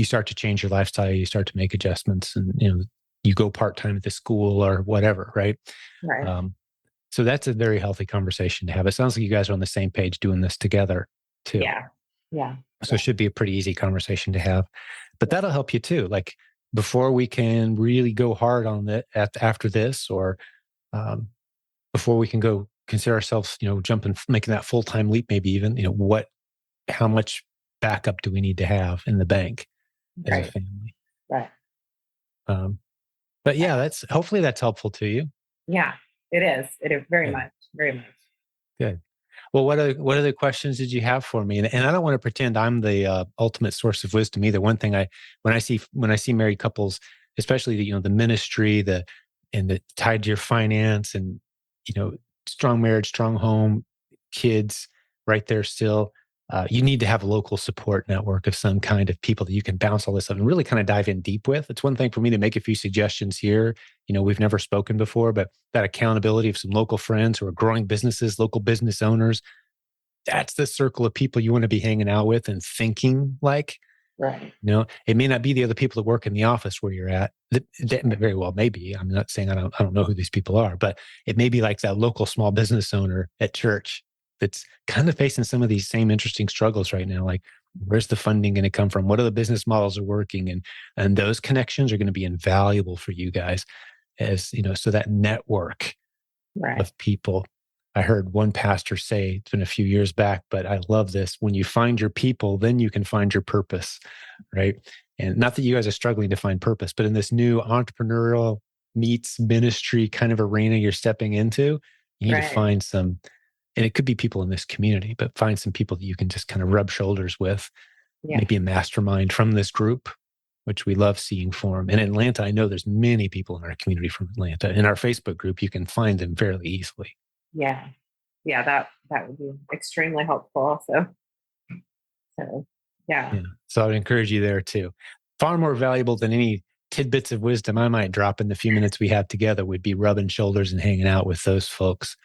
start to change your lifestyle, you start to make adjustments, and you go part-time at the school or whatever, right? Right. So that's a very healthy conversation to have. It sounds like you guys are on the same page doing this together too. Yeah. Yeah. So Yeah. it should be a pretty easy conversation to have. But Yeah. that'll help you too. Like before we can really go hard on it after this, or um, before we can go consider ourselves, jumping, making that full-time leap, maybe even, how much backup do we need to have in the bank as a Right. family? Right. Um, but yeah, hopefully that's helpful to you. Yeah. It is. It is very Good, much. Very much. good. Well, what other questions did you have for me? And I don't want to pretend I'm the ultimate source of wisdom either. One thing when I see married couples, especially the ministry, and the tied to your finance, and strong marriage, strong home, kids, right there still. You need to have a local support network of some kind of people that you can bounce all this up and really kind of dive in deep with. It's one thing for me to make a few suggestions here. We've never spoken before, but that accountability of some local friends who are growing businesses, local business owners, that's the circle of people you want to be hanging out with and thinking like. Right. It may not be the other people that work in the office where you're at. That very well maybe. I'm not saying I don't know who these people are, but it may be like that local small business owner at church that's kind of facing some of these same interesting struggles right now. Like, where's the funding going to come from? What are the business models are working? And those connections are going to be invaluable for you guys, as so that network Right. of people. I heard one pastor say, it's been a few years back, but I love this. When you find your people, then you can find your purpose, right? And not that you guys are struggling to find purpose, but in this new entrepreneurial meets ministry kind of arena you're stepping into, you need to Right. find some, and it could be people in this community, but find some people that you can just kind of rub shoulders with, Yeah. maybe a mastermind from this group, which we love seeing form. In Atlanta, I know there's many people in our community from Atlanta. In our Facebook group, you can find them fairly easily. Yeah. Yeah. That would be extremely helpful. So yeah. Yeah. So I would encourage you there too. Far more valuable than any tidbits of wisdom I might drop in the few minutes we have together would be rubbing shoulders and hanging out with those folks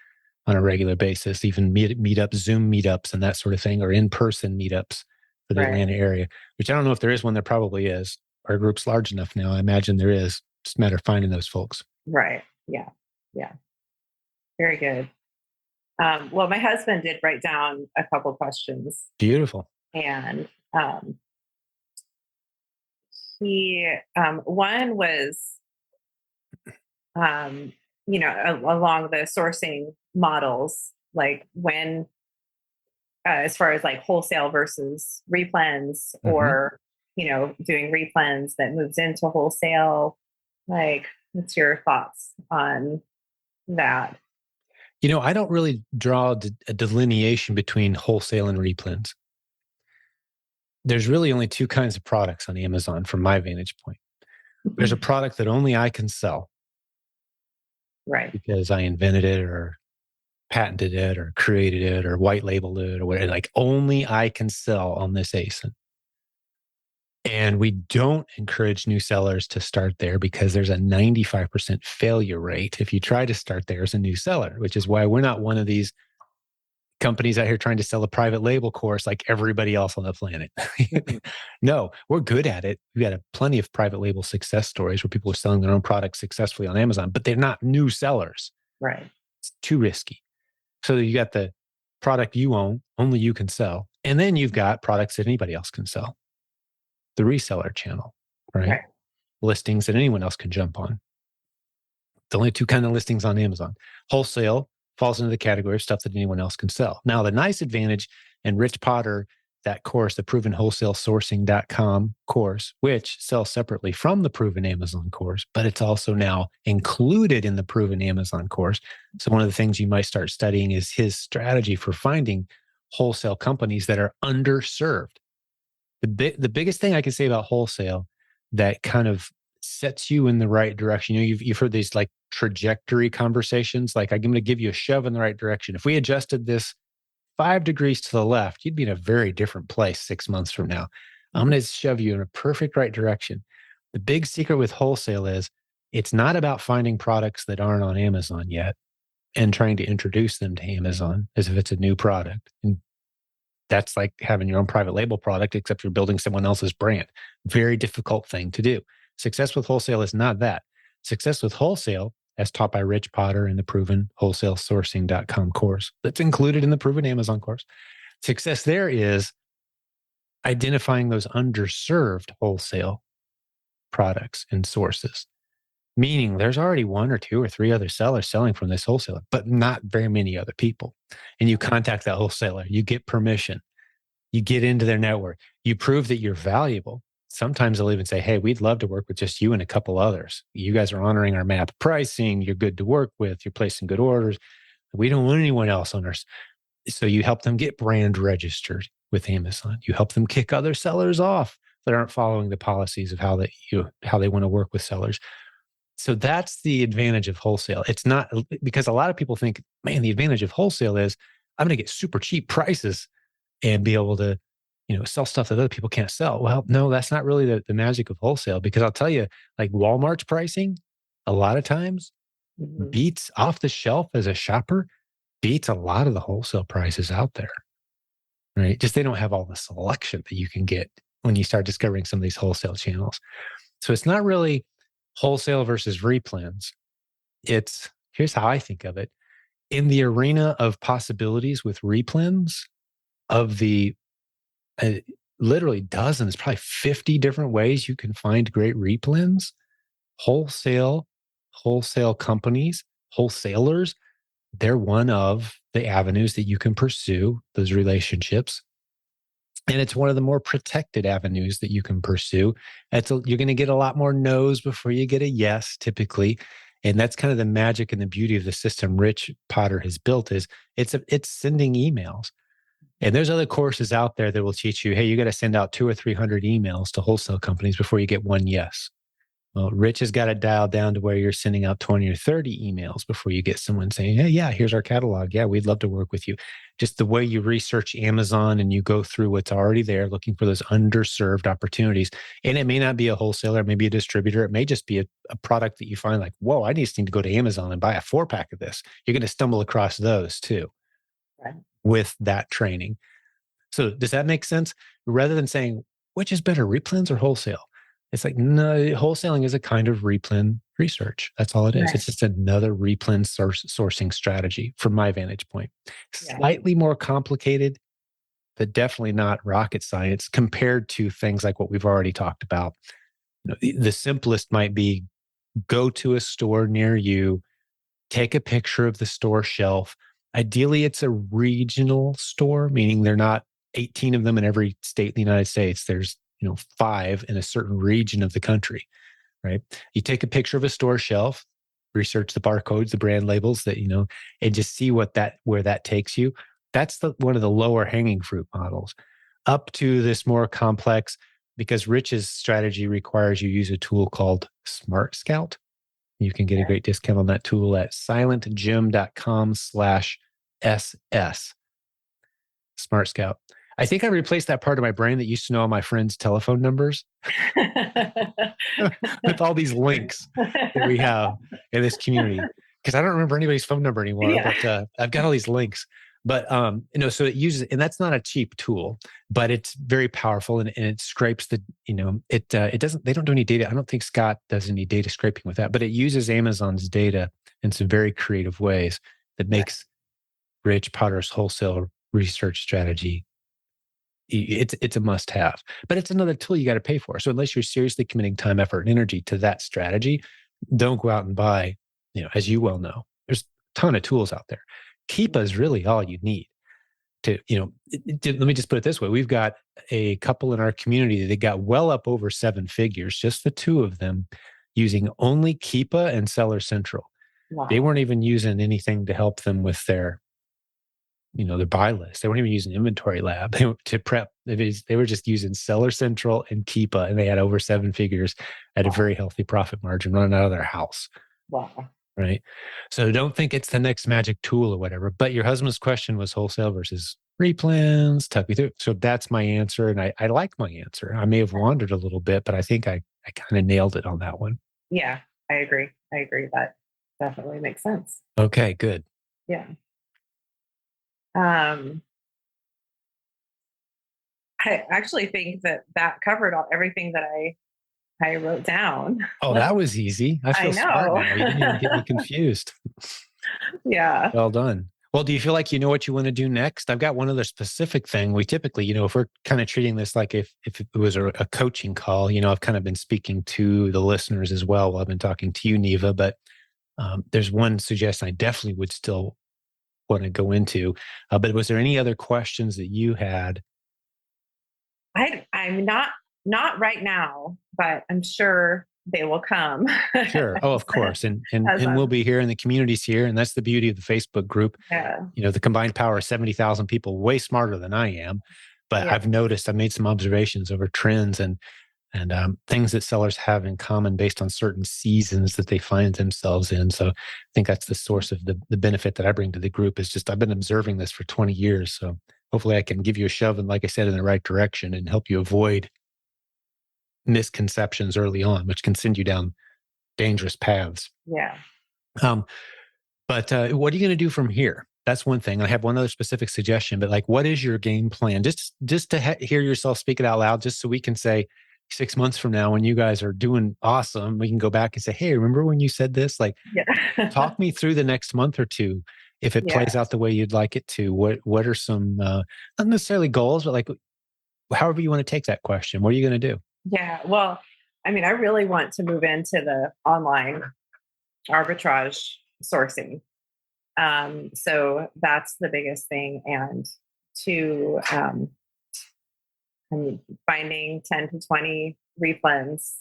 on a regular basis, even meetups, Zoom meetups, and that sort of thing, or in-person meetups for the Right. Atlanta area, which I don't know if there is one. There probably is. Our group's large enough now. I imagine there is. Just a matter of finding those folks. Right. Yeah. Yeah. Very good. Well, my husband did write down a couple questions, Beautiful. and he one was um, along the sourcing models, like when as far as like wholesale versus replens, Hmm. or doing replens that moves into wholesale. Like, what's your thoughts on that? I don't really draw a delineation between wholesale and replens. There's really only two kinds of products on Amazon from my vantage point. There's a product that only I can sell Right. because I invented it or patented it or created it or white labeled it or whatever. Like only I can sell on this ASIN. And we don't encourage new sellers to start there because there's a 95% failure rate if you try to start there as a new seller, which is why we're not one of these companies out here trying to sell a private label course like everybody else on the planet. Mhm. No, we're good at it. We've got plenty of private label success stories where people are selling their own products successfully on Amazon, but they're not new sellers. Right. It's too risky. So you got the product you own, only you can sell. And then you've got products that anybody else can sell, the reseller channel, right? Right. Listings that anyone else can jump on. The only two kind of listings on Amazon. Wholesale falls into the category of stuff that anyone else can sell. Now, the nice advantage, and Rich Potter, that course, the proven wholesale sourcing.com course, which sells separately from the proven Amazon course, but it's also now included in the proven Amazon course. So one of the things you might start studying is his strategy for finding wholesale companies that are underserved. The biggest thing I can say about wholesale that kind of sets you in the right direction. You've heard these like trajectory conversations. Like I'm going to give you a shove in the right direction. If we adjusted this 5 degrees to the left, you'd be in a very different place 6 months from now. I'm Mhm. going to shove you in a perfect right direction. The big secret with wholesale is it's not about finding products that aren't on Amazon yet and trying to introduce them to Amazon as if it's a new product. And that's like having your own private label product, except you're building someone else's brand. Very difficult thing to do. Success with wholesale is not that. Success with wholesale, as taught by Rich Potter in the proven wholesalesourcing.com course that's included in the proven Amazon course. Success there is identifying those underserved wholesale products and sources, meaning there's already one or two or three other sellers selling from this wholesaler, but not very many other people. And you contact that wholesaler, you get permission, you get into their network, you prove that you're valuable. Sometimes they'll even say, hey, we'd love to work with just you and a couple others. You guys are honoring our MAP pricing. You're good to work with. You're placing good orders. We don't want anyone else on our. So you help them get brand registered with Amazon. You help them kick other sellers off that aren't following the policies of how they want to work with sellers. So that's the advantage of wholesale. It's not, because a lot of people think, man, the advantage of wholesale is I'm going to get super cheap prices and be able to, sell stuff that other people can't sell. Well, no, that's not really the magic of wholesale, because I'll tell you, like Walmart's pricing, a lot of times Mhm. beats off the shelf as a shopper, beats a lot of the wholesale prices out there, right? Just they don't have all the selection that you can get when you start discovering some of these wholesale channels. So it's not really wholesale versus replens. It's, here's how I think of it. In the arena of possibilities with replens, of the uh, literally dozens, probably 50 different ways you can find great replens, wholesale, wholesale companies, wholesalers, they're one of the avenues that you can pursue those relationships. And it's one of the more protected avenues that you can pursue. You're going to get a lot more no's before you get a yes, typically. And that's kind of the magic and the beauty of the system Rich Potter has built is it's sending emails. And there's other courses out there that will teach you, hey, you got to send out 200 or 300 emails to wholesale companies before you get one yes. Well, Rich has got it dialed down to where you're sending out 20 or 30 emails before you get someone saying, hey, yeah, here's our catalog. Yeah, we'd love to work with you. Just the way you research Amazon and you go through what's already there, looking for those underserved opportunities. And it may not be a wholesaler, maybe a distributor. It may just be a product that you find like, whoa, I just need to go to Amazon and buy a 4-pack of this. You're going to stumble across those too Right. with that training. So does that make sense? Rather than saying, which is better, replens or wholesale? It's like, no, wholesaling is a kind of replen research. That's all it is. Right. It's just another replen sourcing strategy from my vantage point. Yeah. Slightly more complicated, but definitely not rocket science compared to things like what we've already talked about. The simplest might be go to a store near you, take a picture of the store shelf. Ideally, it's a regional store, meaning they're not 18 of them in every state in the United States. There's, 5 in a certain region of the country, right? You take a picture of a store shelf, research the barcodes, the brand labels and just see where that takes you. That's one of the lower hanging fruit models. Up to this more complex, because Rich's strategy requires you use a tool called Smart Scout. You can get a great discount on that tool at silentjimdotcom/SS. Smart Scout. I think I replaced that part of my brain that used to know all my friends' telephone numbers with all these links that we have in this community. Because I don't remember anybody's phone number anymore, Yeah. but I've got all these links. But so it uses, and that's not a cheap tool, but it's very powerful, and it scrapes it doesn't. They don't do any data. I don't think Scott does any data scraping with that, but it uses Amazon's data in some very creative ways that makes Rich Potter's wholesale research strategy. It's a must have, but it's another tool you got to pay for. So unless you're seriously committing time, effort, and energy to that strategy, don't go out and buy, as you well know, there's a ton of tools out there. Keepa is really all you need to, let me just put it this way. We've got a couple in our community that got well up over 7 figures, just the two of them, using only Keepa and Seller Central. They Wow. weren't even using anything to help them with their buy list. They weren't even using Inventory Lab to prep. They were just using Seller Central and Keepa, and they had over 7 figures at a Wow. very healthy profit margin running out of their house. Wow. Right. So don't think it's the next magic tool or whatever. But your husband's question was wholesale versus replens. Tuck me through. So that's my answer. And I like my answer. I may have wandered a little bit, but I think I kind of nailed it on that one. Yeah, I agree. I agree. That definitely makes sense. Okay, good. Yeah. Um, I actually think that covered everything that I wrote down. Oh, that was easy. I I feel smart know. now. You didn't even get me confused. Yeah. Well done. Well, do you feel like you know what you want to do next? I've got one other specific thing. We typically, if we're kind of treating this like if it was a coaching call, I've kind of been speaking to the listeners as well while I've been talking to you, Neva. But there's one suggestion I definitely would still want to go into. But was there any other questions that you had? I'm not right now, but I'm sure they will come. Sure. Oh, of course. And As we'll I'm, be here and the community's here. And that's the beauty of the Facebook group. yeah, The combined power of 70,000 people, way smarter than I am. But yeah, I've made some observations over trends and things that sellers have in common based on certain seasons that they find themselves in. So I think that's the source of the benefit that I bring to the group is just I've been observing this for 20 years. So hopefully I can give you a shove and, like I said, in the right direction and help you avoid misconceptions early on, which can send you down dangerous paths. yeah. Um, but what are you going to do from here? That's one thing. I have one other specific suggestion, but like, what is your game plan? Just to hear yourself speak it out loud, just so we can say 6 months from now, when you guys are doing awesome, we can go back and say, "Hey, remember when you said this?" Like, Yeah. talk me through the next month or two. If it Yeah. plays out the way you'd like it to, what are some not necessarily goals, but like however you want to take that question. What are you going to do? Yeah. Well, I mean, I really want to move into the online arbitrage sourcing. So that's the biggest thing. And to, I mean, finding 10 to 20 replens,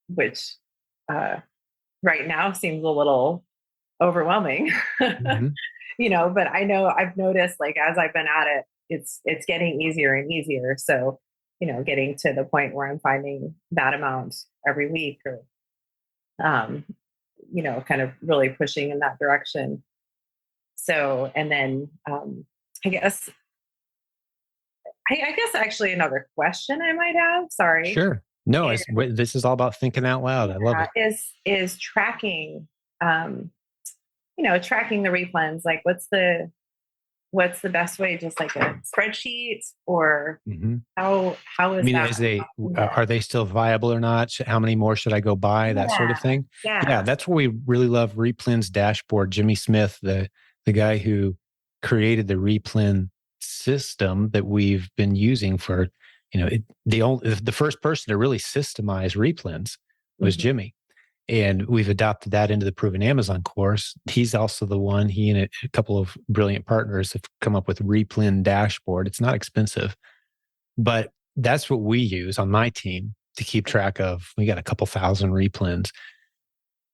which uh, right now seems a little overwhelming, Mhm. but I know I've noticed like as I've been at it, it's getting easier and easier. So, getting to the point where I'm finding that amount every week or, um, kind of really pushing in that direction. So, and then I guess, I guess actually another question I might have, sorry, Sure. No, is, this is all about thinking out loud. I love yeah, it. is tracking, um, tracking the replens. Like what's the best way? Just like a spreadsheet or Mhm. how I is mean, that? as they Yeah. are they still viable or not? How many more should I go buy? That sort of Yeah. thing. Yeah, Yeah. that's where we really love Replin's dashboard. Jimmy Smith, the guy who created the Replin system that we've been using for, the first person to really systemize Replins was Mhm. Jimmy. And we've adopted that into the Proven Amazon course. He's also the one, he and a couple of brilliant partners have come up with Replin dashboard. It's not expensive, but that's what we use on my team to keep track of. We got a couple thousand replens.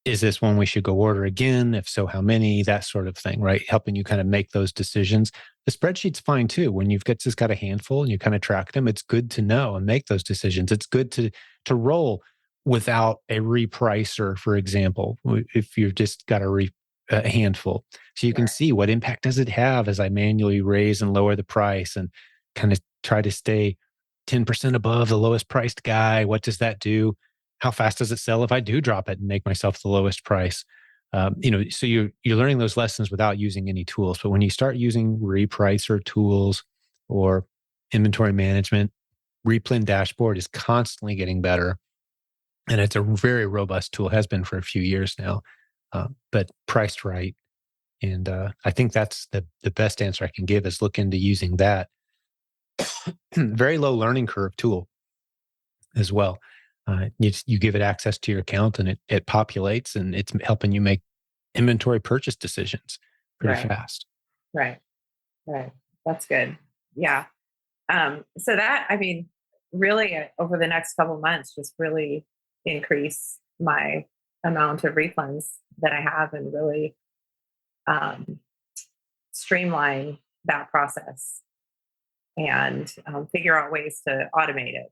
Is this one we should go order again? If so, how many? That sort of thing, right? Helping you kind of make those decisions. The spreadsheet's fine too. When you've just got a handful and you kind of track them, it's good to know and make those decisions. It's good to roll without a repricer, for example, if you've just got a handful. So you can Right. see what impact does it have as I manually raise and lower the price and kind of try to stay 10% above the lowest priced guy. What does that do? How fast does it sell if I do drop it and make myself the lowest price? So you're learning those lessons without using any tools. But when you start using repricer tools or inventory management, Replin dashboard is constantly getting better, and it's a very robust tool. Has been for a few years now, but priced right. And I think that's the best answer I can give is look into using that. Very low learning curve tool as well. You give it access to your account and it populates and it's helping you make inventory purchase decisions pretty Right. fast. Right. Right. That's good. Yeah. So that, I mean, really over the next couple months, just really increase my amount of refunds that I have and really um, streamline that process and figure out ways to automate it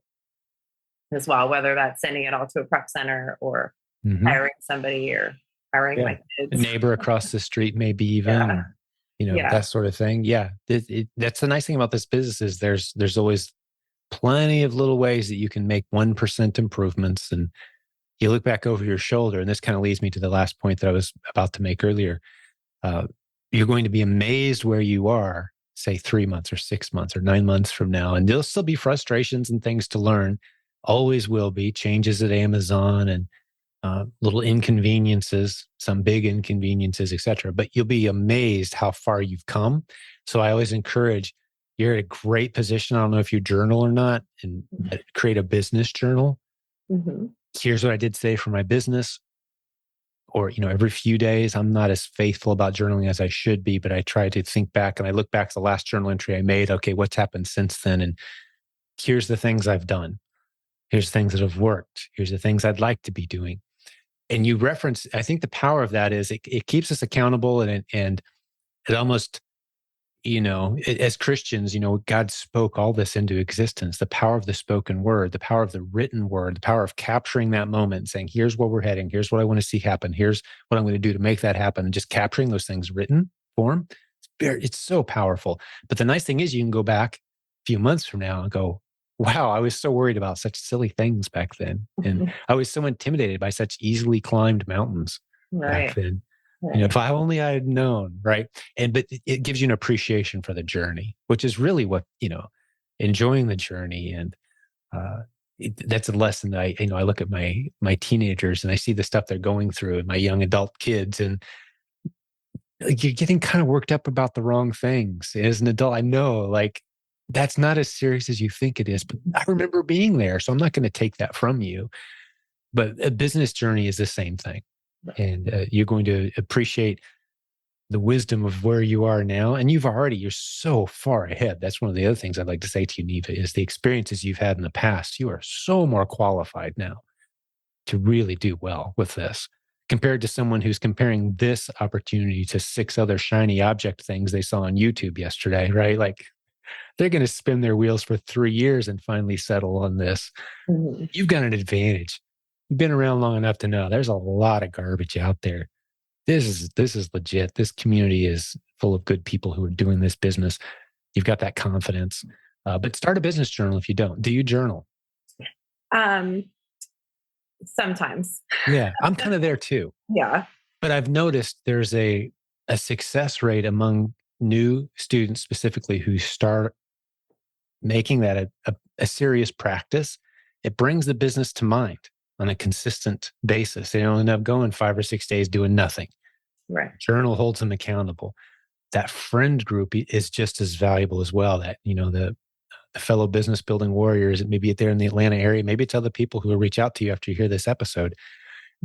as well, whether that's sending it all to a prep center or Hmm. hiring somebody or hiring Yeah. my A kids. neighbor across the street, maybe even, Yeah. or, Yeah. that sort of thing. Yeah. That's the nice thing about this business is there's always plenty of little ways that you can make 1% improvements. And you look back over your shoulder, and this kind of leads me to the last point that I was about to make earlier. Uh, you're going to be amazed where you are, say 3 months or 6 months or 9 months from now. And there'll still be frustrations and things to learn. always will be, changes at Amazon and little inconveniences, some big inconveniences, etc. But you'll be amazed how far you've come. So I always encourage, you're at a great position. I don't know if you journal or not, and create a business journal. Mm-hmm. Here's what I did today for my business. Or, every few days, I'm not as faithful about journaling as I should be, but I try to think back and I look back at the last journal entry I made. Okay, what's happened since then? And here's the things I've done. Here's things that have worked. Here's the things I'd like to be doing. And you reference, I think the power of that is it keeps us accountable, and it almost, as Christians, God spoke all this into existence. The power of the spoken word, the power of the written word, the power of capturing that moment and saying, here's where we're heading. Here's what I want to see happen. Here's what I'm going to do to make that happen. And just capturing those things written form. It's so powerful. But the nice thing is you can go back a few months from now and go, wow, I was so worried about such silly things back then. And I was so intimidated by such easily climbed mountains back Right. then. Right. If only I had known, right? But it gives you an appreciation for the journey, which is really what, enjoying the journey. And that's a lesson that I look at my teenagers and I see the stuff they're going through, and my young adult kids, and like, you're getting kind of worked up about the wrong things. As an adult, I know, like, that's not as serious as you think it is, but I remember being there. So I'm not going to take that from you. But a business journey is the same thing. And you're going to appreciate the wisdom of where you are now. And you're so far ahead. That's one of the other things I'd like to say to you, Neva, is the experiences you've had in the past. You are so more qualified now to really do well with this, compared to someone who's comparing this opportunity to 6 other shiny object things they saw on YouTube yesterday, right? Like, they're going to spin their wheels for 3 years and finally settle on this. Mm-hmm. You've got an advantage. You've been around long enough to know there's a lot of garbage out there. This is legit. This community is full of good people who are doing this business. You've got that confidence. But start a business journal if you don't. Do you journal? Sometimes. Yeah, I'm kind of there too. Yeah. But I've noticed there's a success rate among new students specifically who start making that a serious practice. It brings the business to mind on a consistent basis. They don't end up going 5 or 6 days doing nothing. Right. Journal holds them accountable. That friend group is just as valuable as well. That, the fellow business building warriors, maybe they're in the Atlanta area, maybe it's other people who will reach out to you after you hear this episode.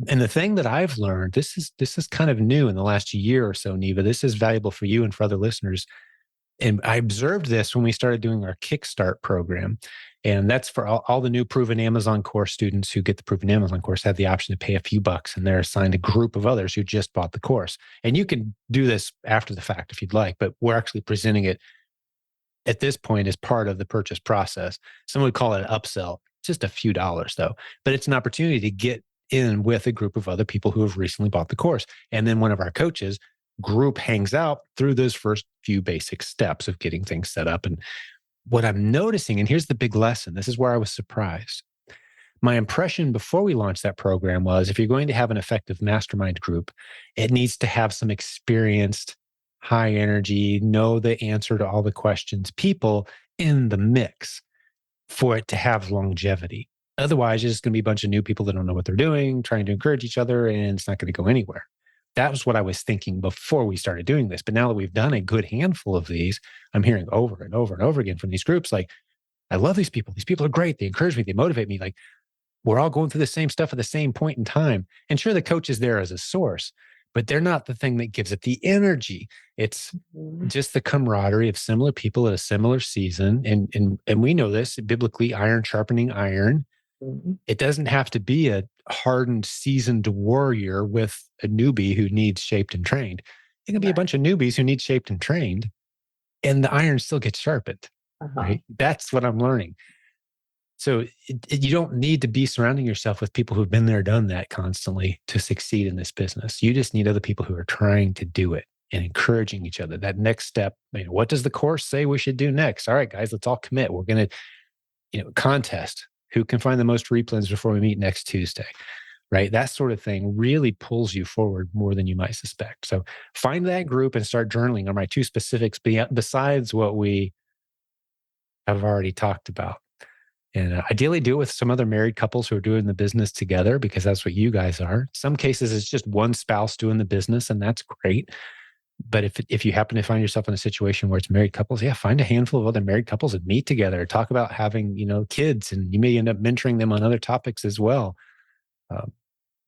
And the thing that I've learned, this is kind of new in the last year or so, Neva. This is valuable for you and for other listeners. And I observed this when we started doing our Kickstart program. And that's for all the new Proven Amazon course students who get the Proven Amazon course have the option to pay a few bucks, and they're assigned a group of others who just bought the course. And you can do this after the fact if you'd like, but we're actually presenting it at this point as part of the purchase process. Some would call it an upsell, just a few dollars though, but it's an opportunity to get in with a group of other people who have recently bought the course. And then one of our coaches group hangs out through those first few basic steps of getting things set up. And what I'm noticing, and here's the big lesson, this is where I was surprised. My impression before we launched that program was, if you're going to have an effective mastermind group, it needs to have some experienced, high energy, know the answer to all the questions people in the mix for it to have longevity. Otherwise, it's just going to be a bunch of new people that don't know what they're doing, trying to encourage each other, and it's not going to go anywhere. That was what I was thinking before we started doing this. But now that we've done a good handful of these, I'm hearing over and over and over again from these groups, like, I love these people. These people are great. They encourage me. They motivate me. Like, we're all going through the same stuff at the same point in time. And sure, the coach is there as a source, but they're not the thing that gives it the energy. It's just the camaraderie of similar people at a similar season. And we know this biblically, iron sharpening iron. Mm-hmm. It doesn't have to be a hardened, seasoned warrior with a newbie who needs shaped and trained. It can be a bunch of newbies who need shaped and trained, and the iron still gets sharpened. Right? That's what I'm learning. So you don't need to be surrounding yourself with people who've been there, done that constantly to succeed in this business. You just need other people who are trying to do it and encouraging each other. That next step, what does the course say we should do next? All right, guys, let's all commit. We're going to, contest who can find the most replens before we meet next Tuesday, right? That sort of thing really pulls you forward more than you might suspect. So find that group and start journaling are my 2 specifics besides what we have already talked about. And ideally do it with some other married couples who are doing the business together, because that's what you guys are. Some cases it's just one spouse doing the business, and that's great. But if you happen to find yourself in a situation where it's married couples, yeah, find a handful of other married couples and meet together, talk about having, kids, and you may end up mentoring them on other topics as well. Um,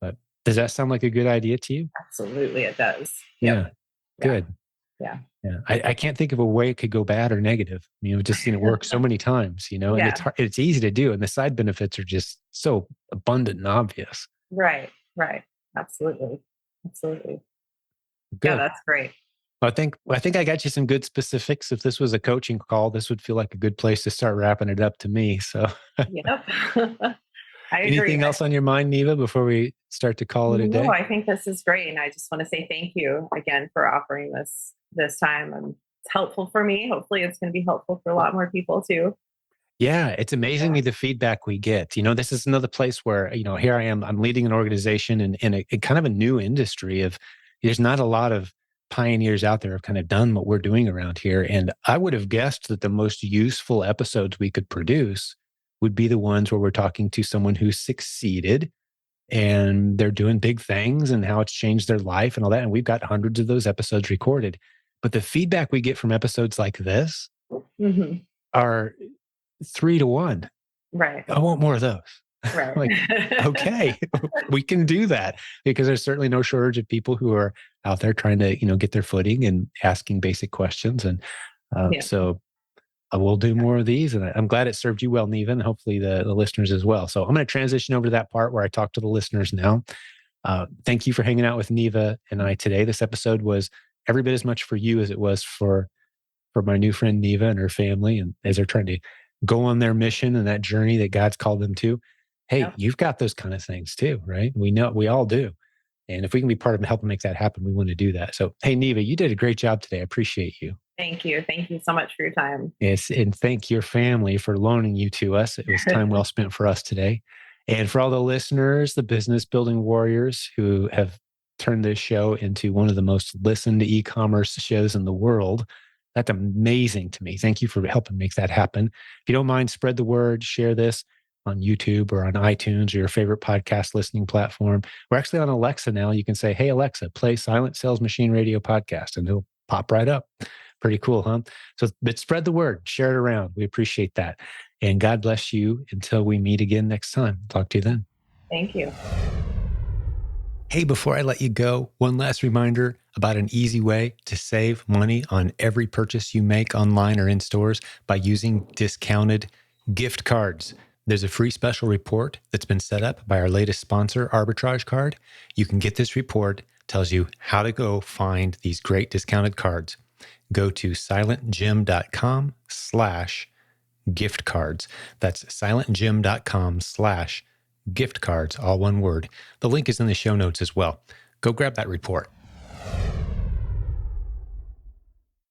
but does that sound like a good idea to you? Absolutely, it does. Yep. Yeah, Yeah. good. Yeah. Yeah, I can't think of a way it could go bad or negative. Just seen it work so many times, and Yeah. it's easy to do, and the side benefits are just so abundant and obvious. Right. Right. Absolutely. Absolutely. Yeah, Good. that's great. I think I got you some good specifics. If this was a coaching call, this would feel like a good place to start wrapping it up to me. So, Yep. I agree. anything else on your mind, Neva, before we start to call it a No, day? I think this is great. And I just want to say thank you again for offering this time. And it's helpful for me. Hopefully it's going to be helpful for a lot more people too. Yeah, it's amazing me the feedback we get. This is another place where, here I am, I'm leading an organization in a kind of a new industry of there's not a lot of pioneers out there have kind of done what we're doing around here. And I would have guessed that the most useful episodes we could produce would be the ones where we're talking to someone who's succeeded and they're doing big things and how it's changed their life and all that. And we've got hundreds of those episodes recorded. But the feedback we get from episodes like this Hmm. are 3 to 1. Right. I want more of those. Right. Like, okay, we can do that, because there's certainly no shortage of people who are out there trying to, get their footing and asking basic questions. And Yeah. so I will do more of these. And I'm glad it served you well, Neva, and hopefully the listeners as well. So I'm going to transition over to that part where I talk to the listeners now. Thank you for hanging out with Neva and I today. This episode was every bit as much for you as it was for my new friend Neva and her family, and as they're trying to go on their mission and that journey that God's called them to. Hey, Yep. you've got those kind of things too, right? We know we all do. And if we can be part of helping make that happen, we want to do that. So, hey, Neva, you did a great job today. I appreciate you. Thank you. Thank you so much for your time. Yes, and thank your family for loaning you to us. It was time well spent for us today. And for all the listeners, the business building warriors who have turned this show into one of the most listened e-commerce shows in the world, that's amazing to me. Thank you for helping make that happen. If you don't mind, spread the word, share this on YouTube or on iTunes or your favorite podcast listening platform. We're actually on Alexa now. You can say, hey, Alexa, play Silent Sales Machine Radio podcast, and it'll pop right up. Pretty cool, huh? So, but spread the word, share it around. We appreciate that. And God bless you until we meet again next time. Talk to you then. Thank you. Hey, before I let you go, one last reminder about an easy way to save money on every purchase you make online or in stores by using discounted gift cards. There's a free special report that's been set up by our latest sponsor, Arbitrage Card. You can get this report, tells you how to go find these great discounted cards. Go to silentjim.com/gift cards. That's silentjim.com/gift cards, all one word. The link is in the show notes as well. Go grab that report.